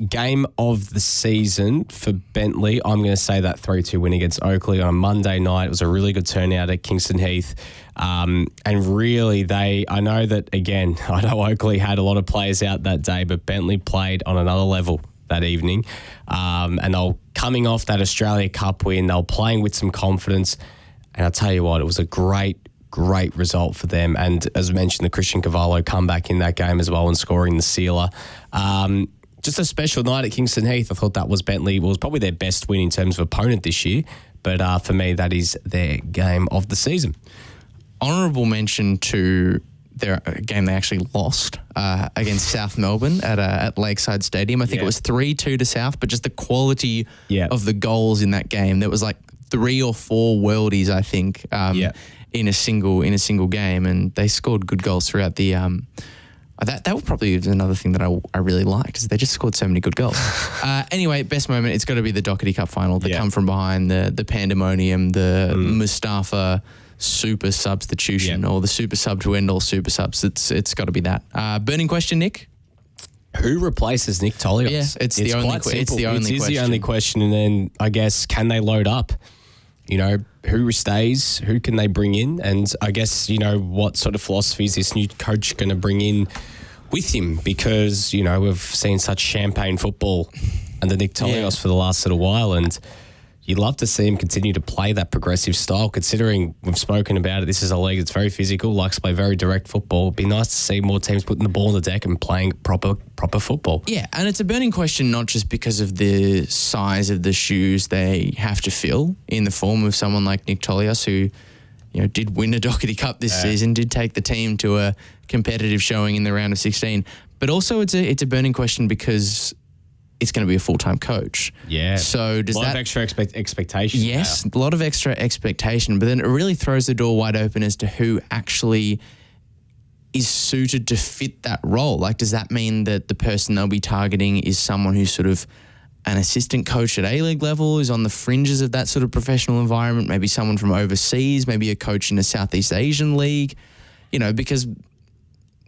Game of the season for Bentley, I'm going to say that 3-2 win against Oakley on a Monday night. It was a really good turnout at Kingston Heath. And really, I know that, again, I know Oakley had a lot of players out that day, but Bentley played on another level that evening. And they were coming off that Australia Cup win. They were playing with some confidence. And I'll tell you what, it was a great result for them. And as mentioned, the Christian Cavallo comeback in that game as well and scoring the sealer. Just a special night at Kingston Heath. I thought that was Bentley. Well, it was probably their best win in terms of opponent this year. But for me, that is their game of the season. Honourable mention to their game they actually lost against South Melbourne at Lakeside Stadium. I think it was 3-2 to South, but just the quality of the goals in that game. There was like 3 or 4 worldies, I think, in a single game, and they scored good goals throughout the. That was probably another thing that I really liked, is they just scored so many good goals. Anyway, best moment, it's got to be the Doherty Cup final. The come from behind, the pandemonium, the Mustafa super substitution, or the super sub to end all super subs. It's got to be that. Burning question, Nick. Who replaces Nick Tolios? Yeah, it's the only question. The only question, and then I guess, can they load up? Who stays? Who can they bring in? And I guess, what sort of philosophy is this new coach going to bring in with him? Because, we've seen such champagne football under Nick Tolios for the last little while, and you'd love to see him continue to play that progressive style, considering we've spoken about it. This is a league that's very physical, likes to play very direct football. It'd be nice to see more teams putting the ball on the deck and playing proper football. Yeah, and it's a burning question not just because of the size of the shoes they have to fill in the form of someone like Nick Tolios, who did win a Doherty Cup this season, did take the team to a competitive showing in the round of 16, but also it's a burning question because it's going to be a full-time coach. Yeah. So does that... A lot of extra expectation. Yes, a lot of extra expectation, but then it really throws the door wide open as to who actually is suited to fit that role. Like, does that mean that the person they'll be targeting is someone who's sort of an assistant coach at A-League level, is on the fringes of that sort of professional environment, maybe someone from overseas, maybe a coach in a Southeast Asian league, because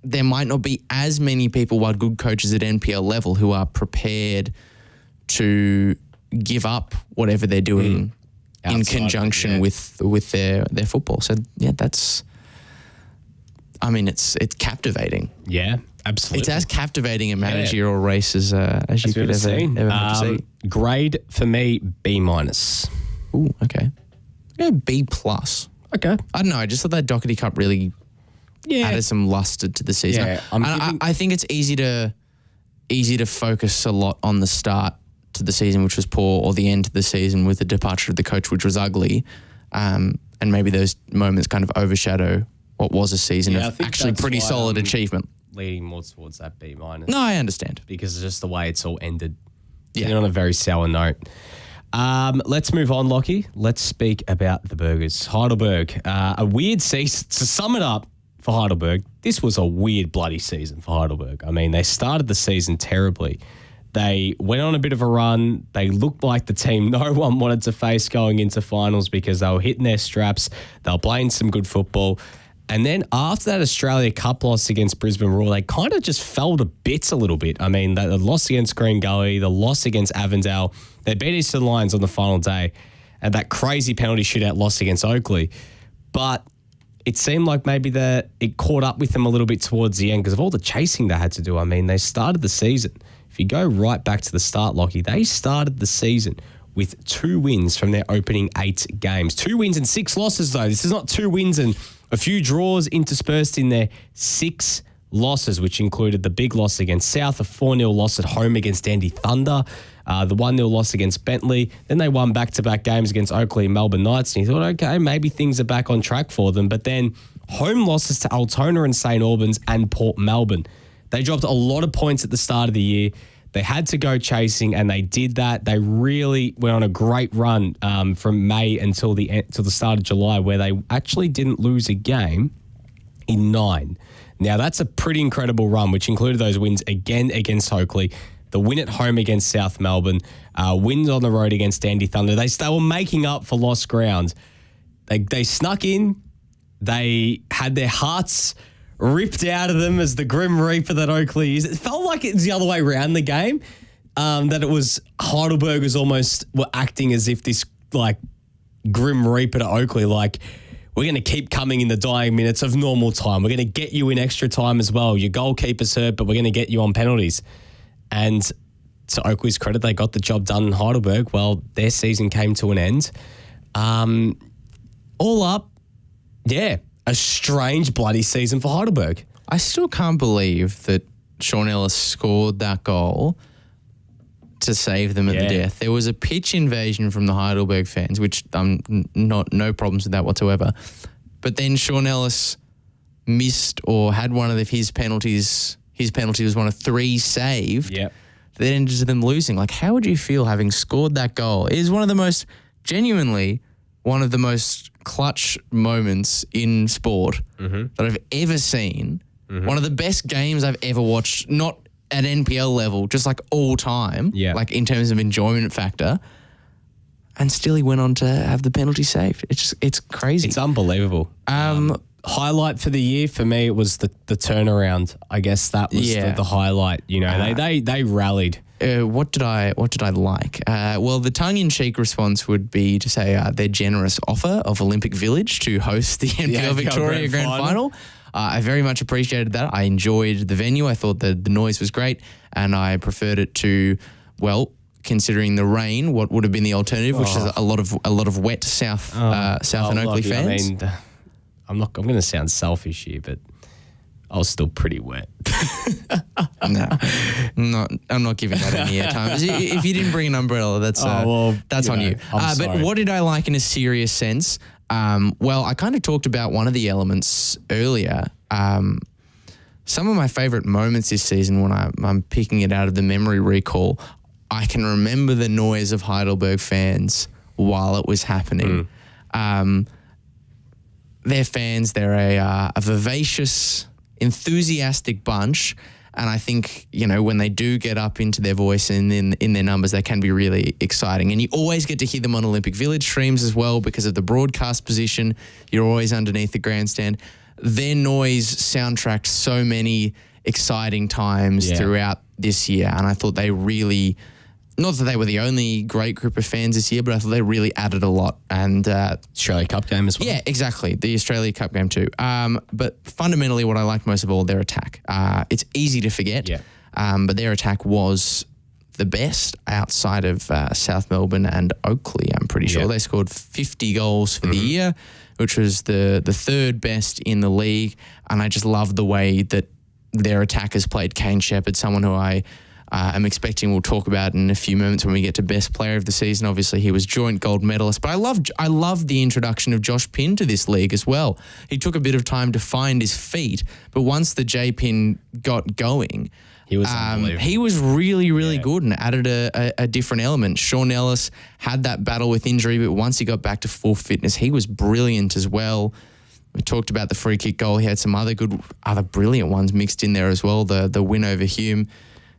there might not be as many people, while good coaches at NPL level, who are prepared to give up whatever they're doing in conjunction with their football. So that's, it's captivating. Yeah, absolutely. It's as captivating a managerial race as you could ever have to see. Grade for me, B-. Ooh, okay. Yeah, B+. Okay. I don't know. I just thought that Doherty Cup really added some luster to the season. Yeah, I think it's easy to focus a lot on the start to the season, which was poor, or the end to the season with the departure of the coach, which was ugly. And maybe those moments kind of overshadow what was a season of actually pretty solid achievement. Leading more towards that B-. No, I understand. Because it's just the way it's all ended. Yeah. On a very sour note. Let's move on, Lachie. Let's speak about the Burgers. Heidelberg, a weird season. To sum it up, for Heidelberg, this was a weird bloody season for Heidelberg. I mean, they started the season terribly. They went on a bit of a run. They looked like the team no one wanted to face going into finals because they were hitting their straps. They were playing some good football. And then after that Australia Cup loss against Brisbane Roar, they kind of just fell to bits a little bit. I mean, the loss against Green Gully, the loss against Avondale, they beat Eastern Lions on the final day, and that crazy penalty shootout loss against Oakley. But it seemed like maybe it caught up with them a little bit towards the end because of all the chasing they had to do. I mean, they started the season. If you go right back to the start, Lachie, they started the season with 2 wins from their opening 8 games. 2 wins and 6 losses, though. This is not 2 wins and a few draws interspersed in their 6 losses, which included the big loss against South, a 4-0 loss at home against Dandy Thunder, the 1-0 loss against Bentley. Then they won back-to-back games against Oakley and Melbourne Knights. And you thought, okay, maybe things are back on track for them. But then home losses to Altona and St Albans and Port Melbourne. They dropped a lot of points at the start of the year. They had to go chasing, and they did that. They really went on a great run from May until the start of July, where they actually didn't lose a game in 9. Now, that's a pretty incredible run, which included those wins again against Oakley, the win at home against South Melbourne, wins on the road against Dandy Thunder. They were making up for lost ground. They snuck in. They had their hearts ripped out of them as the Grim Reaper that Oakley is. It felt like it was the other way around the game, that it was Heidelberg was almost were acting as if this like Grim Reaper to Oakley, like, we're going to keep coming in the dying minutes of normal time. We're going to get you in extra time as well. Your goalkeeper's hurt, but we're going to get you on penalties. And to Oakley's credit, they got the job done in Heidelberg. Well, their season came to an end. All up, yeah, a strange bloody season for Heidelberg. I still can't believe that Sean Ellis scored that goal to save them at the death. There was a pitch invasion from the Heidelberg fans, which no problems with that whatsoever. But then Sean Ellis missed or had one of his penalties. His penalty was one of 3 saved. Yep. That ended to them losing. Like, how would you feel having scored that goal? It is one of the most clutch moments in sport that I've ever seen. One of the best games I've ever watched, not at NPL level, just like all time, like in terms of enjoyment factor. And still he went on to have the penalty saved. It's crazy. It's unbelievable. Highlight for the year for me, it was the turnaround. I guess that was the highlight. You know, they rallied. What did I like? Well, the tongue-in-cheek response would be to say their generous offer of Olympic Village to host the NPL Victoria Grand Final. I very much appreciated that. I enjoyed the venue. I thought that the noise was great, and I preferred it to, well, considering the rain, what would have been the alternative, which is a lot of wet South and Oakley fans. I mean, I'm going to sound selfish here, but I was still pretty wet. No, I'm not giving that any airtime. If you didn't bring an umbrella, that's on you. But what did I like in a serious sense? Well, I kind of talked about one of the elements earlier. Some of my favourite moments this season, when I'm picking it out of the memory recall, I can remember the noise of Heidelberg fans while it was happening. They're fans. They're a vivacious, enthusiastic bunch. And I think, when they do get up into their voice and in their numbers, they can be really exciting. And you always get to hear them on Olympic Village streams as well because of the broadcast position. You're always underneath the grandstand. Their noise soundtracked so many exciting times throughout this year. And I thought they really, not that they were the only great group of fans this year, but I thought they really added a lot. And Australia Cup game as well. Yeah, exactly. The Australia Cup game too. But fundamentally, what I liked most of all, their attack. It's easy to forget, but their attack was the best outside of South Melbourne and Oakley, I'm pretty sure. They scored 50 goals for the year, which was the third best in the league. And I just love the way that their attackers played. Kane Shepherd, someone who I'm expecting we'll talk about in a few moments when we get to best player of the season. Obviously, he was joint gold medalist. But I loved the introduction of Josh Pinn to this league as well. He took a bit of time to find his feet, but once the J Pin got going, he was unbelievable. He was really, really good and added a different element. Sean Ellis had that battle with injury, but once he got back to full fitness, he was brilliant as well. We talked about the free kick goal. He had some other brilliant ones mixed in there as well. The win over Hume.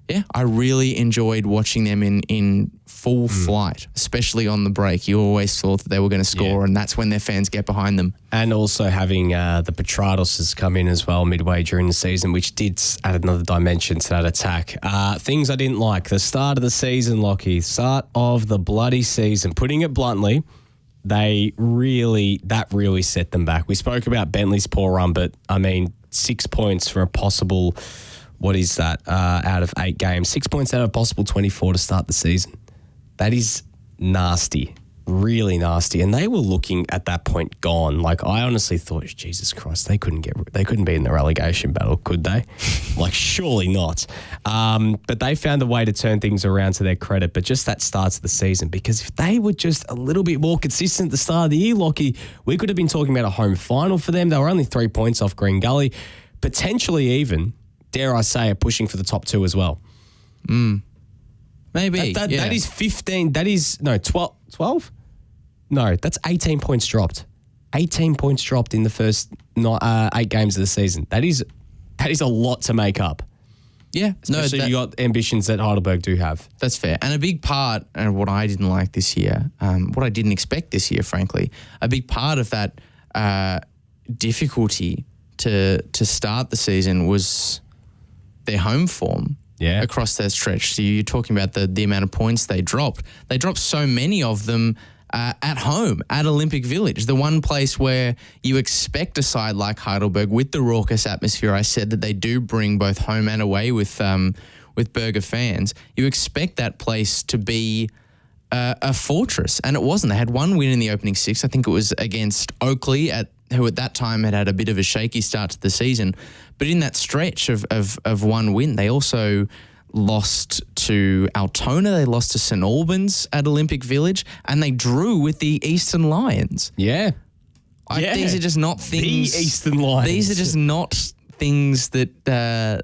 Yeah, I really enjoyed watching them in full flight, especially on the break. You always thought that they were going to score, and that's when their fans get behind them. And also having the Petrados come in as well midway during the season, which did add another dimension to that attack. Things I didn't like. The start of the season, Lachie. Start of the bloody season. Putting it bluntly, that really set them back. We spoke about Bentley's poor run, but I mean, 6 points for a possible, what is that, out of 8 games? 6 points out of a possible 24 to start the season. That is nasty, really nasty. And they were looking at that point gone. Like, I honestly thought, Jesus Christ, they couldn't be in the relegation battle, could they? Like, surely not. But they found a way to turn things around to their credit. But just that starts the season, because if they were just a little bit more consistent at the start of the year, Lachie, we could have been talking about a home final for them. They were only 3 points off Green Gully, potentially even, dare I say, are pushing for the top 2 as well. Maybe. That is 15. That is, 12? No, that's 18 points dropped. 18 points dropped in the first 8 games of the season. That is a lot to make up. Yeah. Especially you got ambitions that Heidelberg do have. That's fair. And a big part, and what I didn't like this year, what I didn't expect this year, frankly, a big part of that difficulty to start the season was their home form. Yeah. Across that stretch. So you're talking about the amount of points they dropped. They dropped so many of them at home, at Olympic Village, the one place where you expect a side like Heidelberg with the raucous atmosphere. I said that they do bring both home and away with Berger fans. You expect that place to be a fortress, and it wasn't. They had one win in the opening 6. I think it was against Oakley, who at that time had a bit of a shaky start to the season. But in that stretch of one win, they also lost to Altona, they lost to St Albans at Olympic Village, and they drew with the Eastern Lions. Yeah. These are just not things. The Eastern Lions. These are just not things that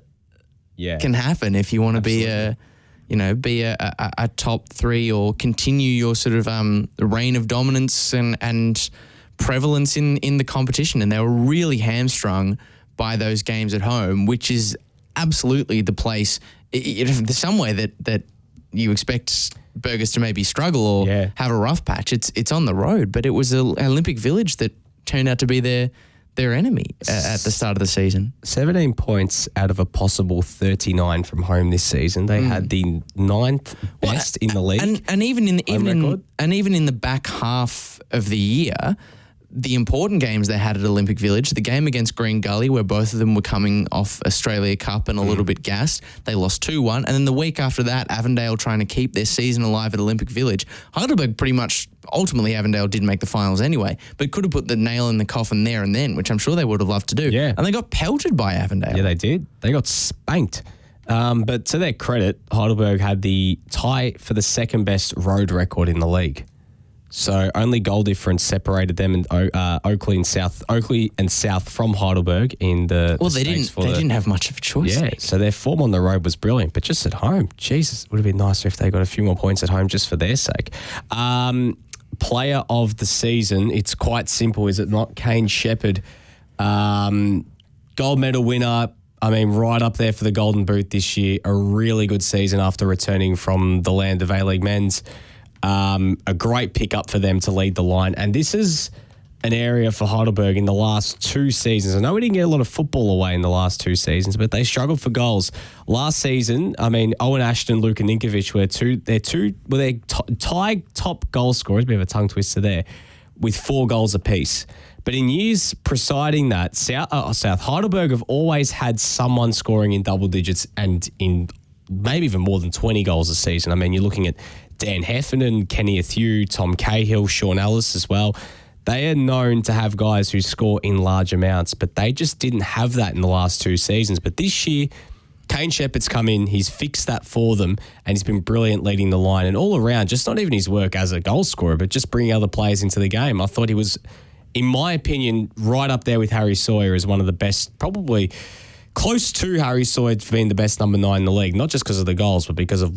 can happen if you want to be a top 3 or continue your sort of reign of dominance and prevalence in the competition. And they were really hamstrung by those games at home, which is absolutely the place. There's somewhere that you expect Burgers to maybe struggle or have a rough patch. It's on the road, but it was an Olympic Village that turned out to be their enemy at the start of the season. 17 points out of a possible 39 from home this season. They had the 9th best in the league, and even in the back half of the year, the important games they had at Olympic Village, the game against Green Gully, where both of them were coming off Australia Cup and a little bit gassed, they lost 2-1. And then the week after that, Avondale trying to keep their season alive at Olympic Village. Heidelberg pretty much, ultimately Avondale didn't make the finals anyway, but could have put the nail in the coffin there and then, which I'm sure they would have loved to do. Yeah. And they got pelted by Avondale. Yeah, they did. They got spanked. But to their credit, Heidelberg had the tie for the second best road record in the league. So only goal difference separated them in Oakley and South from Heidelberg in the. Well, they didn't have much of a choice. Yeah, so their form on the road was brilliant, but just at home, Jesus, it would have been nicer if they got a few more points at home just for their sake. Player of the season, it's quite simple, is it not? Kane Shepherd, gold medal winner. I mean, right up there for the Golden Boot this year. A really good season after returning from the land of A-League Men's. A great pickup for them to lead the line. And this is an area for Heidelberg in the last 2 seasons. I know we didn't get a lot of football away in the last 2 seasons, but they struggled for goals. Last season, I mean, Owen Ashton, Luka Ninkovic were their tied top goal scorers, bit of a tongue twister there, with 4 goals apiece. But in years preceding that, South Heidelberg have always had someone scoring in double digits and in maybe even more than 20 goals a season. I mean, you're looking at Dan Heffernan, Kenny Athew, Tom Cahill, Sean Ellis as well. They are known to have guys who score in large amounts, but they just didn't have that in the last 2 seasons. But this year, Kane Shepherd's come in, he's fixed that for them, and he's been brilliant leading the line. And all around, just not even his work as a goal scorer, but just bringing other players into the game. I thought he was, in my opinion, right up there with Harry Sawyer as one of the best, probably close to Harry Sawyer being the best number 9 in the league, not just because of the goals, but because of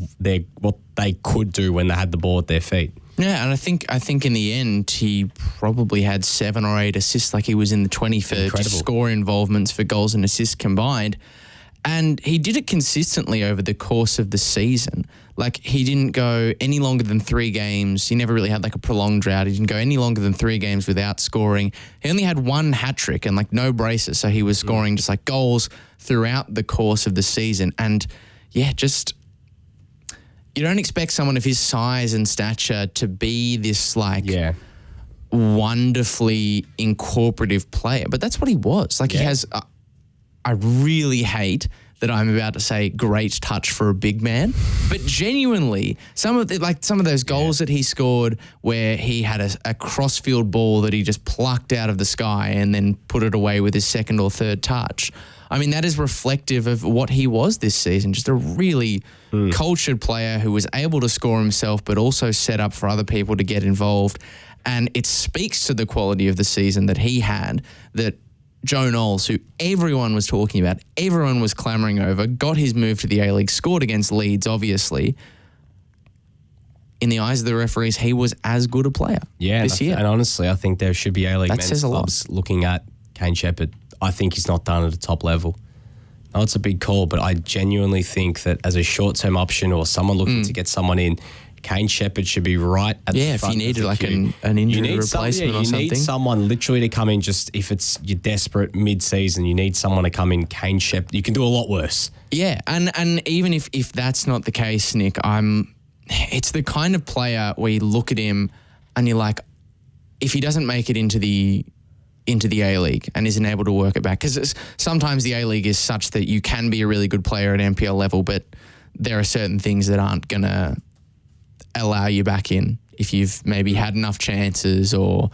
what they could do when they had the ball at their feet. Yeah, and I think in the end he probably had 7 or 8 assists, like he was in the 20 for just score involvements for goals and assists combined. And he did it consistently over the course of the season. Like, he didn't go any longer than 3 games. He never really had like a prolonged drought. He didn't go any longer than 3 games without scoring. He only had 1 hat-trick and like no braces. So he was scoring just like goals throughout the course of the season. And yeah, just, you don't expect someone of his size and stature to be this like wonderfully incorporative player. But that's what he was. Like, he has, I really hate that I'm about to say great touch for a big man, but genuinely some of those goals that he scored where he had a crossfield ball that he just plucked out of the sky and then put it away with his second or third touch. I mean, that is reflective of what he was this season, just a really cultured player who was able to score himself but also set up for other people to get involved. And it speaks to the quality of the season that he had, that Joe Knowles, who everyone was talking about, everyone was clamouring over, got his move to the A-League, scored against Leeds, obviously. In the eyes of the referees, he was as good a player this year. And honestly, I think there should be A-League men's clubs looking at Kane Shepherd. I think he's not done at a top level. No, it's a big call, but I genuinely think that as a short-term option or someone looking to get someone in, Kane Shepherd should be right at the front. If you needed like an injury replacement or something. You need someone literally to come in just if you're desperate mid-season, you need someone to come in. Kane Shepherd, you can do a lot worse. Yeah, and even if that's not the case, Nick, it's the kind of player where you look at him and you're like, if he doesn't make it into the A-League and isn't able to work it back, because sometimes the A-League is such that you can be a really good player at NPL level, but there are certain things that aren't going to allow you back in if you've maybe had enough chances or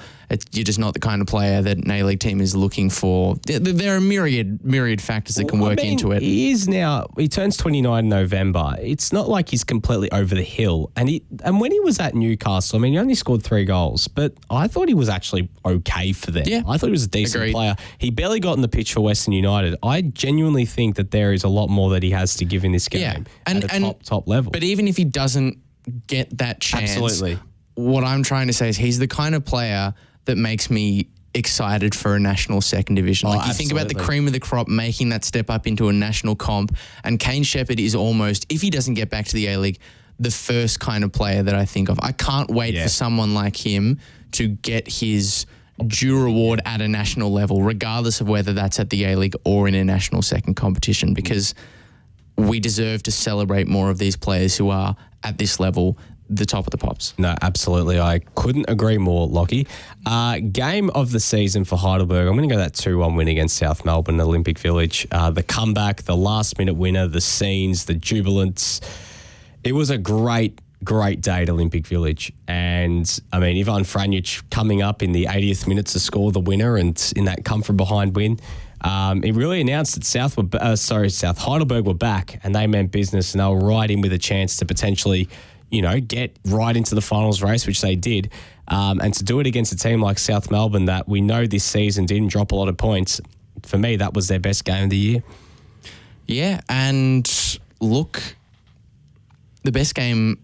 you're just not the kind of player that an A-League team is looking for. There are myriad factors that can work into it. He turns 29 in November. It's not like he's completely over the hill. And when he was at Newcastle, I mean, he only scored 3 goals, but I thought he was actually okay for them. Yeah. I thought he was a decent player. He barely got in the pitch for Western United. I genuinely think that there is a lot more that he has to give in this game at a top level. But even if he doesn't get that chance. Absolutely. What I'm trying to say is he's the kind of player that makes me excited for a national second division. Like you think about the cream of the crop making that step up into a national comp, and Kane Shepherd is almost, if he doesn't get back to the A-League, the first kind of player that I think of. I can't wait for someone like him to get his due reward at a national level, regardless of whether that's at the A-League or in a national second competition, because we deserve to celebrate more of these players who are at this level, the top of the pops. No, absolutely. I couldn't agree more, Lachie. Game of the season for Heidelberg. I'm going to go that 2-1 win against South Melbourne, Olympic Village. The comeback, the last-minute winner, the scenes, the jubilance. It was a great day at Olympic Village. And, I mean, Ivan Franjic coming up in the 80th minute to score the winner and in that come-from-behind win. It really announced that South Heidelberg were back and they meant business and they were right in with a chance to potentially, get right into the finals race, which they did. And to do it against a team like South Melbourne that we know this season didn't drop a lot of points, for me, that was their best game of the year. Yeah, and look, the best game,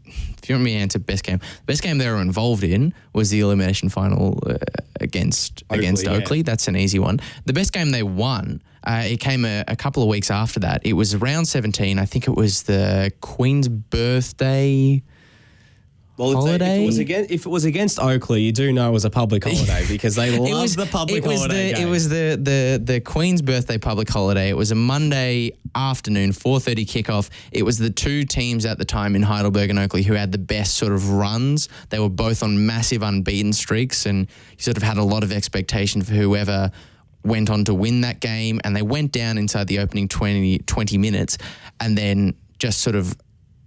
if you want me to answer best game they were involved in was the elimination final against Oakley. Yeah. That's an easy one. The best game they won, it came a couple of weeks after that. It was round 17. I think it was the Queen's birthday holiday. If it was against Oakley, you do know it was a public holiday because they love the public holiday game. It was the Queen's birthday public holiday. It was a Monday afternoon, 4:30 kickoff. It was the two teams at the time in Heidelberg and Oakley who had the best sort of runs. They were both on massive unbeaten streaks, and you sort of had a lot of expectation for whoever went on to win that game. And they went down inside the opening 20 minutes and then just sort of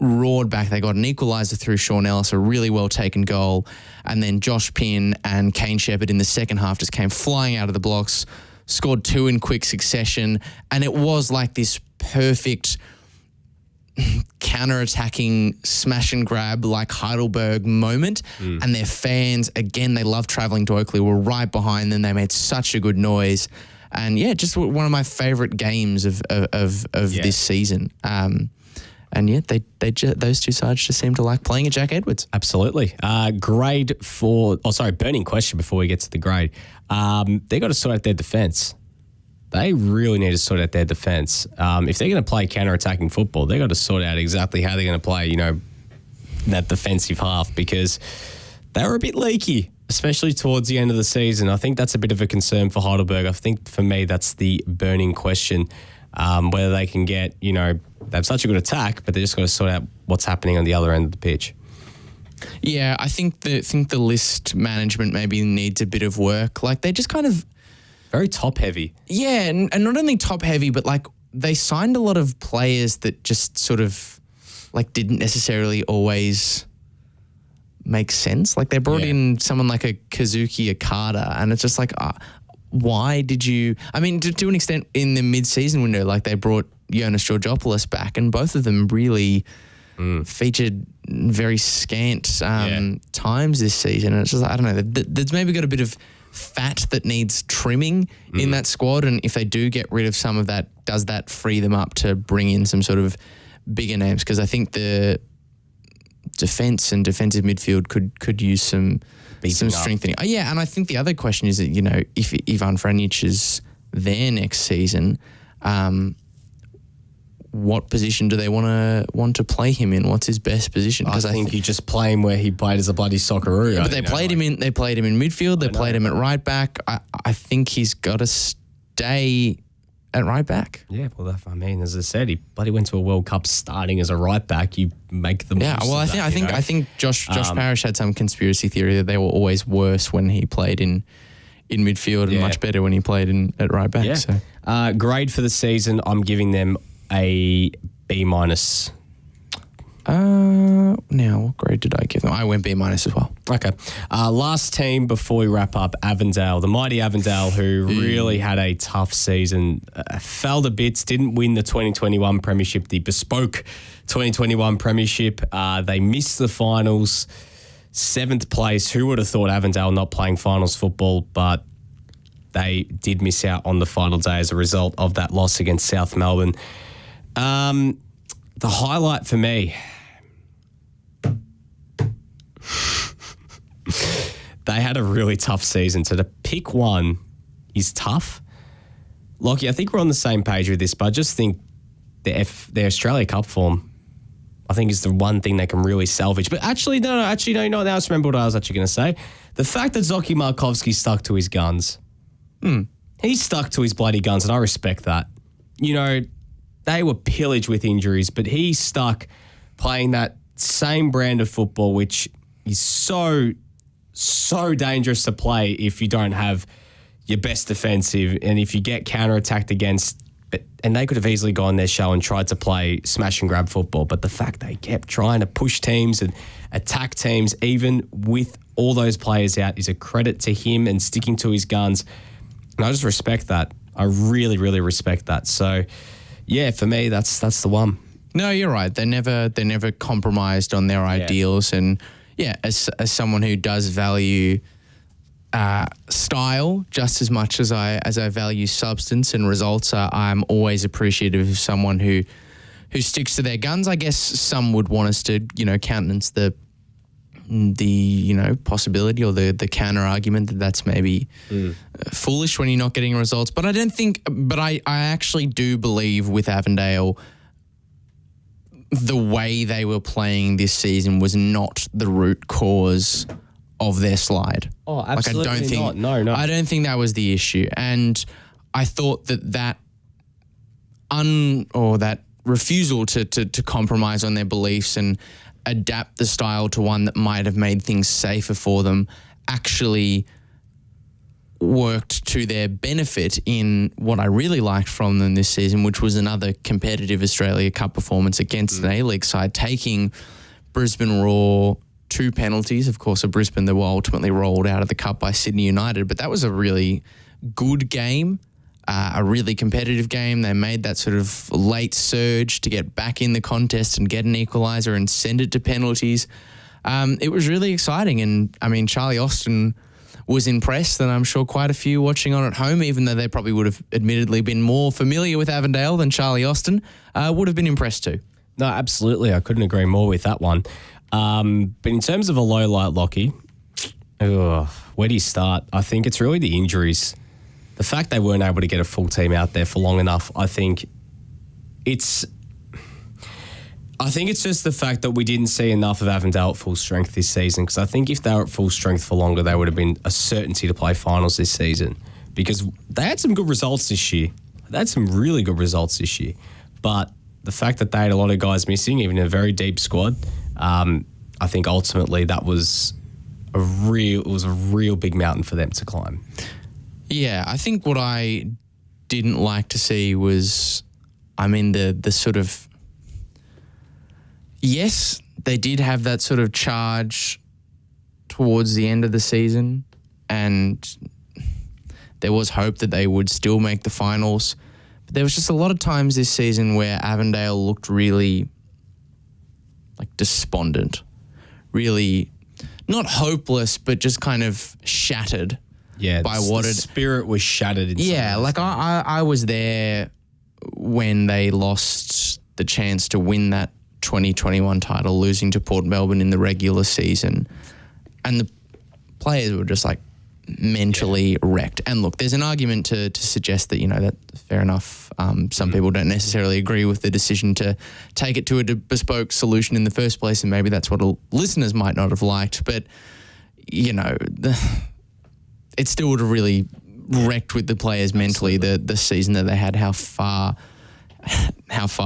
roared back. They got an equaliser through Sean Ellis, a really well taken goal, and then Josh Pinn and Kane Shepherd in the second half just came flying out of the blocks, scored 2 in quick succession, and it was like this perfect counter-attacking smash and grab like Heidelberg moment. And their fans, again, they love travelling to Oakley, were right behind them. They made such a good noise, and just one of my favourite games of this season. And those two sides just seem to like playing at Jack Edwards. Absolutely. Burning question before we get to the grade. They got to sort out their defence. They really need to sort out their defence. If they're going to play counter-attacking football, they got to sort out exactly how they're going to play, that defensive half, because they were a bit leaky, especially towards the end of the season. I think that's a bit of a concern for Heidelberg. I think for me that's the burning question. Whether they can get, they have such a good attack, but they just got to sort out what's happening on the other end of the pitch. Yeah, I think the list management maybe needs a bit of work. Like they just kind of very top heavy. Yeah, and not only top heavy, but like they signed a lot of players that just sort of like didn't necessarily always make sense. Like they brought in someone like a Kazuki Okada, and it's just like, why did you? I mean, to an extent, in the mid-season window, like they brought Jonas Georgopoulos back, and both of them really featured very scant times this season. And it's just, I don't know, there's maybe got a bit of fat that needs trimming in that squad, and if they do get rid of some of that, does that free them up to bring in some sort of bigger names? Because I think the defense and defensive midfield could use some strengthening. Yeah, and I think the other question is that, you know, if Ivan Franjic is there next season, what position do they want to play him in? What's his best position? Because I think you just play him where he played as a bloody Socceroo. Yeah, but they played him in midfield. They played him at right back. I think he's got to stay at right back. Yeah, well, I mean, as I said, he bloody went to a World Cup starting as a right back. You make them. Yeah, well, I think Josh Parrish had some conspiracy theory that they were always worse when he played in midfield and much better when he played at right back. Yeah. So. Grade for the season, I'm giving them a B-. Now, what grade did I give them? I went B- as well. Okay. Last team before we wrap up, Avondale. The mighty Avondale, who really had a tough season, fell to bits, didn't win the 2021 Premiership, the bespoke 2021 Premiership. They missed the finals, 7th place. Who would have thought Avondale not playing finals football? But they did miss out on the final day as a result of that loss against South Melbourne. The highlight for me, they had a really tough season. So to pick one is tough. Lachie, I think we're on the same page with this, but I just think their Australia Cup form, I think, is the one thing they can really salvage. But actually, no, now I just remember what I was actually going to say. The fact that Zoki Markovski stuck to his guns. He stuck to his bloody guns, and I respect that. You know, they were pillaged with injuries, but he stuck playing that same brand of football, which is so dangerous to play if you don't have your best defensive and if you get counter-attacked against. And they could have easily gone their show and tried to play smash and grab football, but the fact they kept trying to push teams and attack teams, even with all those players out, is a credit to him and sticking to his guns. And I just respect that. I really, really respect that. So, yeah, for me, that's the one. No, you're right. They never compromised on their ideals. And yeah, as someone who does value style just as much as I value substance and results, I'm always appreciative of someone who sticks to their guns. I guess some would want us to, countenance the possibility or the counter argument that that's maybe foolish when you're not getting results. But I actually do believe with Avondale, the way they were playing this season was not the root cause of their slide. Oh, absolutely not. No. I don't think that was the issue. And I thought that refusal to compromise on their beliefs and adapt the style to one that might have made things safer for them actually worked to their benefit in what I really liked from them this season, which was another competitive Australia Cup performance against an A-League side, taking Brisbane Raw 2 penalties, of course, of Brisbane that were ultimately rolled out of the Cup by Sydney United. But that was a really good game, a really competitive game. They made that sort of late surge to get back in the contest and get an equaliser and send it to penalties. It was really exciting. And, I mean, Charlie Austin was impressed, and I'm sure quite a few watching on at home, even though they probably would have admittedly been more familiar with Avondale than Charlie Austin, would have been impressed too. No, absolutely. I couldn't agree more with that one. But in terms of a low light, Lachie, where do you start? I think it's really the injuries. The fact they weren't able to get a full team out there for long enough, I think it's just the fact that we didn't see enough of Avondale at full strength this season, because I think if they were at full strength for longer, they would have been a certainty to play finals this season, because they had some good results this year. They had some really good results this year. But the fact that they had a lot of guys missing, even in a very deep squad, I think ultimately that was a real big mountain for them to climb. Yeah, I think what I didn't like to see was, the sort of, yes, they did have that sort of charge towards the end of the season, and there was hope that they would still make the finals. But there was just a lot of times this season where Avondale looked really despondent, really not hopeless, but just kind of shattered. Yeah, by what the spirit was shattered. Yeah, I was there when they lost the chance to win that 2021 title, losing to Port Melbourne in the regular season, and the players were just mentally wrecked. And look, there's an argument to suggest that, that fair enough. Some people don't necessarily agree with the decision to take it to a bespoke solution in the first place, and maybe that's what listeners might not have liked. But, it still would have really wrecked with the players mentally the season that they had, how far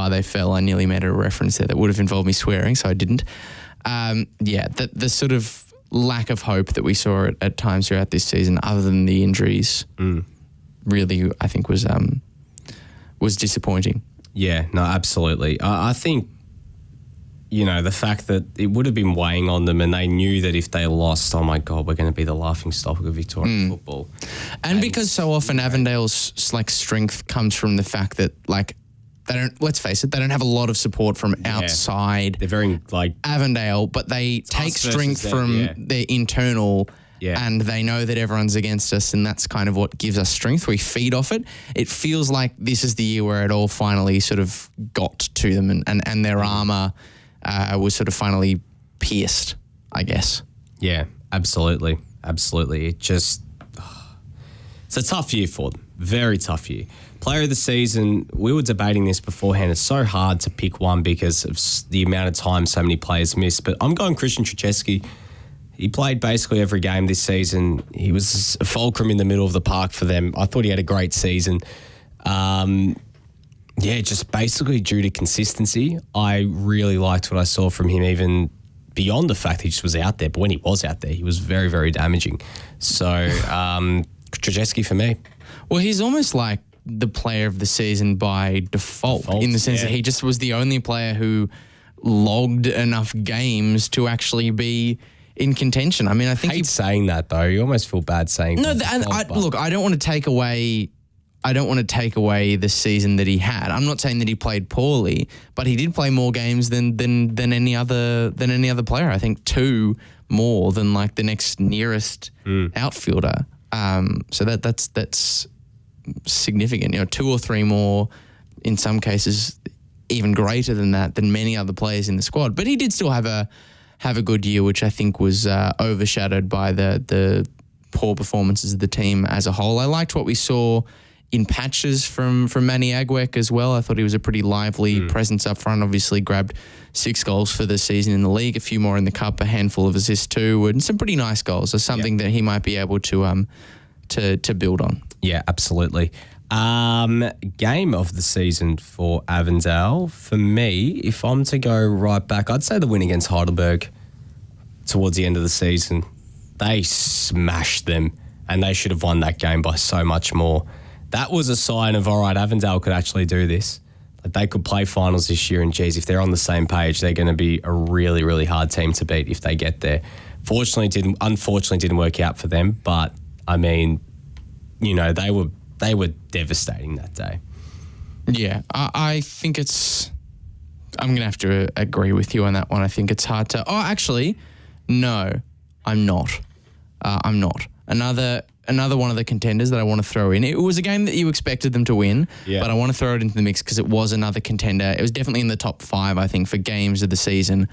they fell. I nearly made a reference there that would have involved me swearing, so I didn't. The sort of lack of hope that we saw at times throughout this season, other than the injuries, really, I think was disappointing. Yeah, no, absolutely. I think, the fact that it would have been weighing on them, and they knew that if they lost, oh my God, we're going to be the laughingstock of Victorian football. And because so often Avondale's strength comes from the fact that they don't, let's face it, they don't have a lot of support from outside. They're very Avondale, but they take strength from their internal. Yeah. And they know that everyone's against us, and that's kind of what gives us strength. We feed off it. It feels like this is the year where it all finally sort of got to them, and their armour was sort of finally pierced, I guess. Yeah, absolutely. It's a tough year for them. Very tough year. Player of the season, we were debating this beforehand. It's so hard to pick one because of the amount of time so many players miss. But I'm going Christian Trzeski. He played basically every game this season. He was a fulcrum in the middle of the park for them. I thought he had a great season. Just basically due to consistency. I really liked what I saw from him, even beyond the fact he just was out there. But when he was out there, he was very, very damaging. So, Trzeski for me. Well, he's almost like the player of the season by default in the sense that he just was the only player who logged enough games to actually be in contention. I think hate saying that though. You almost feel bad saying no. Look, I don't want to take away the season that he had. I'm not saying that he played poorly, but he did play more games than any other player. I think 2 more than the next nearest outfielder. So that's significant. 2 or 3 more, in some cases, even greater than that, than many other players in the squad. But he did still have a good year, which I think was overshadowed by the poor performances of the team as a whole. I liked what we saw in patches from Manny Agwek as well. I thought he was a pretty lively presence up front. Obviously grabbed 6 goals for the season in the league, a few more in the cup, a handful of assists too, and some pretty nice goals. So something that he might be able to build on. Yeah, absolutely. Game of the season for Avondale. For me, if I'm to go right back, I'd say the win against Heidelberg towards the end of the season. They smashed them, and they should have won that game by so much more. That was a sign of, all right, Avondale could actually do this. They could play finals this year, and geez, if they're on the same page, they're going to be a really, really hard team to beat if they get there. Unfortunately didn't work out for them, but they were devastating that day. Yeah, I think I'm going to have to agree with you on that one. I think it's hard to... Oh, actually, no, I'm not. Another one of the contenders that I want to throw in. It was a game that you expected them to win, but I want to throw it into the mix because it was another contender. It was definitely in the top 5, I think, for games of the season.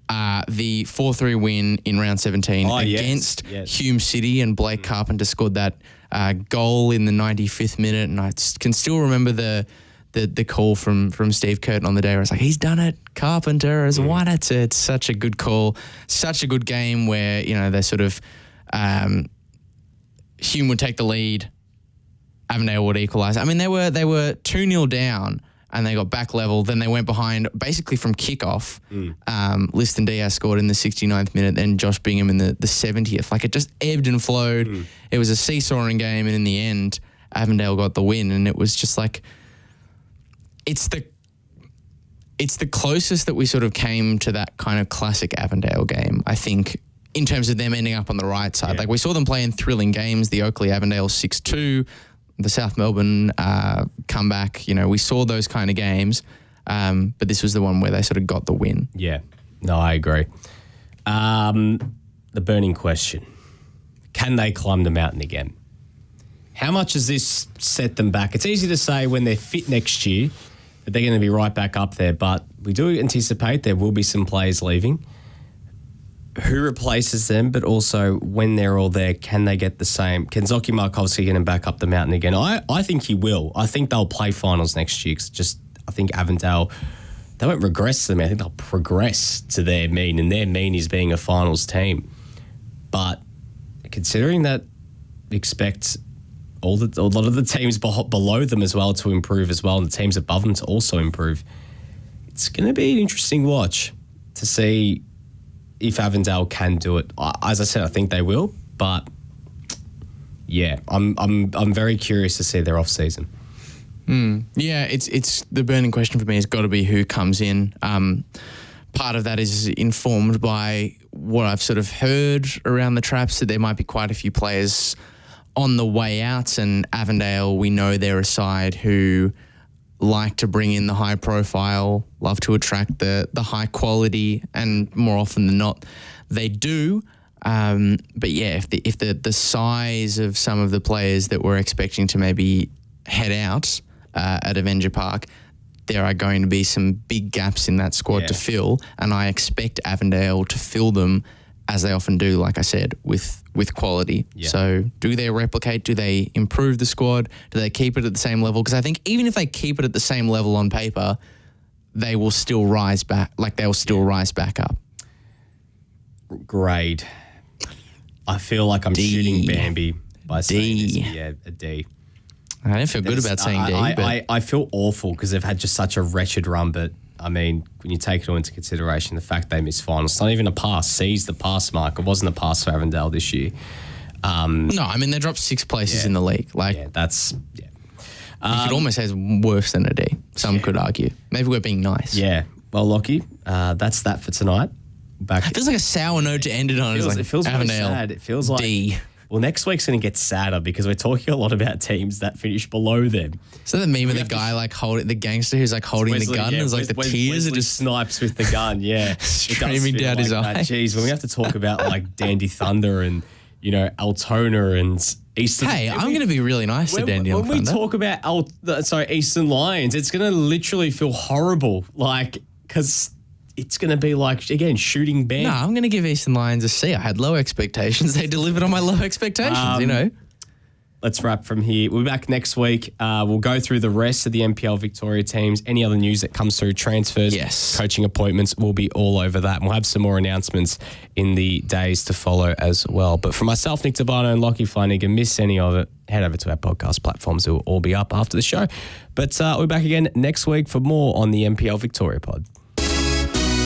The 4-3 win in round 17 against Hume City, and Blake Carpenter scored that goal in the 95th minute, and I can still remember the call from Steve Curtin on the day where it's like, he's done it, Carpenter has won it. It's such a good call, such a good game where, they're sort of... Hume would take the lead, Avondale would equalise. They were 2-0 down and they got back level. Then they went behind basically from kickoff. Liston Diaz scored in the 69th minute, then Josh Bingham in the 70th. Like, it just ebbed and flowed. It was a seesawing game, and in the end, Avondale got the win. And it was just like, it's the closest that we sort of came to that kind of classic Avondale game, I think, in terms of them ending up on the right side. Yeah. Like, we saw them play in thrilling games, the Oakley-Avondale 6-2, the South Melbourne comeback. You know, we saw those kind of games, but this was the one where they sort of got the win. Yeah. No, I agree. The burning question. Can they climb the mountain again? How much does this set them back? It's easy to say when they're fit next year that they're going to be right back up there, but we do anticipate there will be some players leaving. Who replaces them, but also when they're all there, can they get the same? Can Zoki Markovski get him back up the mountain again? I think he will. I think they'll play finals next year. I think Avondale, they won't regress to them. I think they'll progress to their mean, and their mean is being a finals team. But considering that, expect a lot of the teams below them as well to improve as well, and the teams above them to also improve. It's going to be an interesting watch to see if Avondale can do it. As I said, I think they will, but yeah, I'm very curious to see their off season. Yeah, it's the burning question for me has got to be who comes in. Part of that is informed by what I've sort of heard around the traps, that there might be quite a few players on the way out, and Avondale, we know they're a side who like to bring in the high profile, love to attract the high quality, and more often than not, they do. But yeah, if the size of some of the players that we're expecting to maybe head out at Avenger Park, there are going to be some big gaps in that squad to fill, and I expect Avondale to fill them, as they often do, like I said, with quality. Yeah. So do they replicate? Do they improve the squad? Do they keep it at the same level? Because I think even if they keep it at the same level on paper, they will still rise back. Like, they'll still rise back up. Grade. I feel like I'm shooting Bambi by saying this. Yeah, a D. I don't feel good about saying D. I feel awful because they've had just such a wretched run, but I mean, when you take it all into consideration, the fact they missed finals, it's not even a pass. C's the pass mark. It wasn't a pass for Avondale this year. No, I mean, they dropped 6 places in the league. Like, you could almost say it's worse than a D. Some could argue. Maybe we're being nice. Yeah. Well, Lachie, that's that for tonight. It feels like a sour note to end it on. It feels really sad. It feels like D. Well, next week's going to get sadder because we're talking a lot about teams that finish below them. So the meme of the guy like holding the gangster who's like holding the gun, and it's like the tears are just snipes with the gun, streaming down his eye. Jeez, when we have to talk about like Dandy Thunder and Altona and Eastern. Hey, I'm going to be really nice to Dandy Thunder. When we talk about Eastern Lions, it's going to literally feel horrible, like because it's going to be like, again, shooting band. No, I'm going to give Eastern Lions a C. I had low expectations. They delivered on my low expectations, Let's wrap from here. We'll be back next week. We'll go through the rest of the NPL Victoria teams. Any other news that comes through, transfers, coaching appointments, we'll be all over that. And we'll have some more announcements in the days to follow as well. But for myself, Nick Tabano and Lachie Flannigan, miss any of it, head over to our podcast platforms. It will all be up after the show. But we'll be back again next week for more on the NPL Victoria Pod.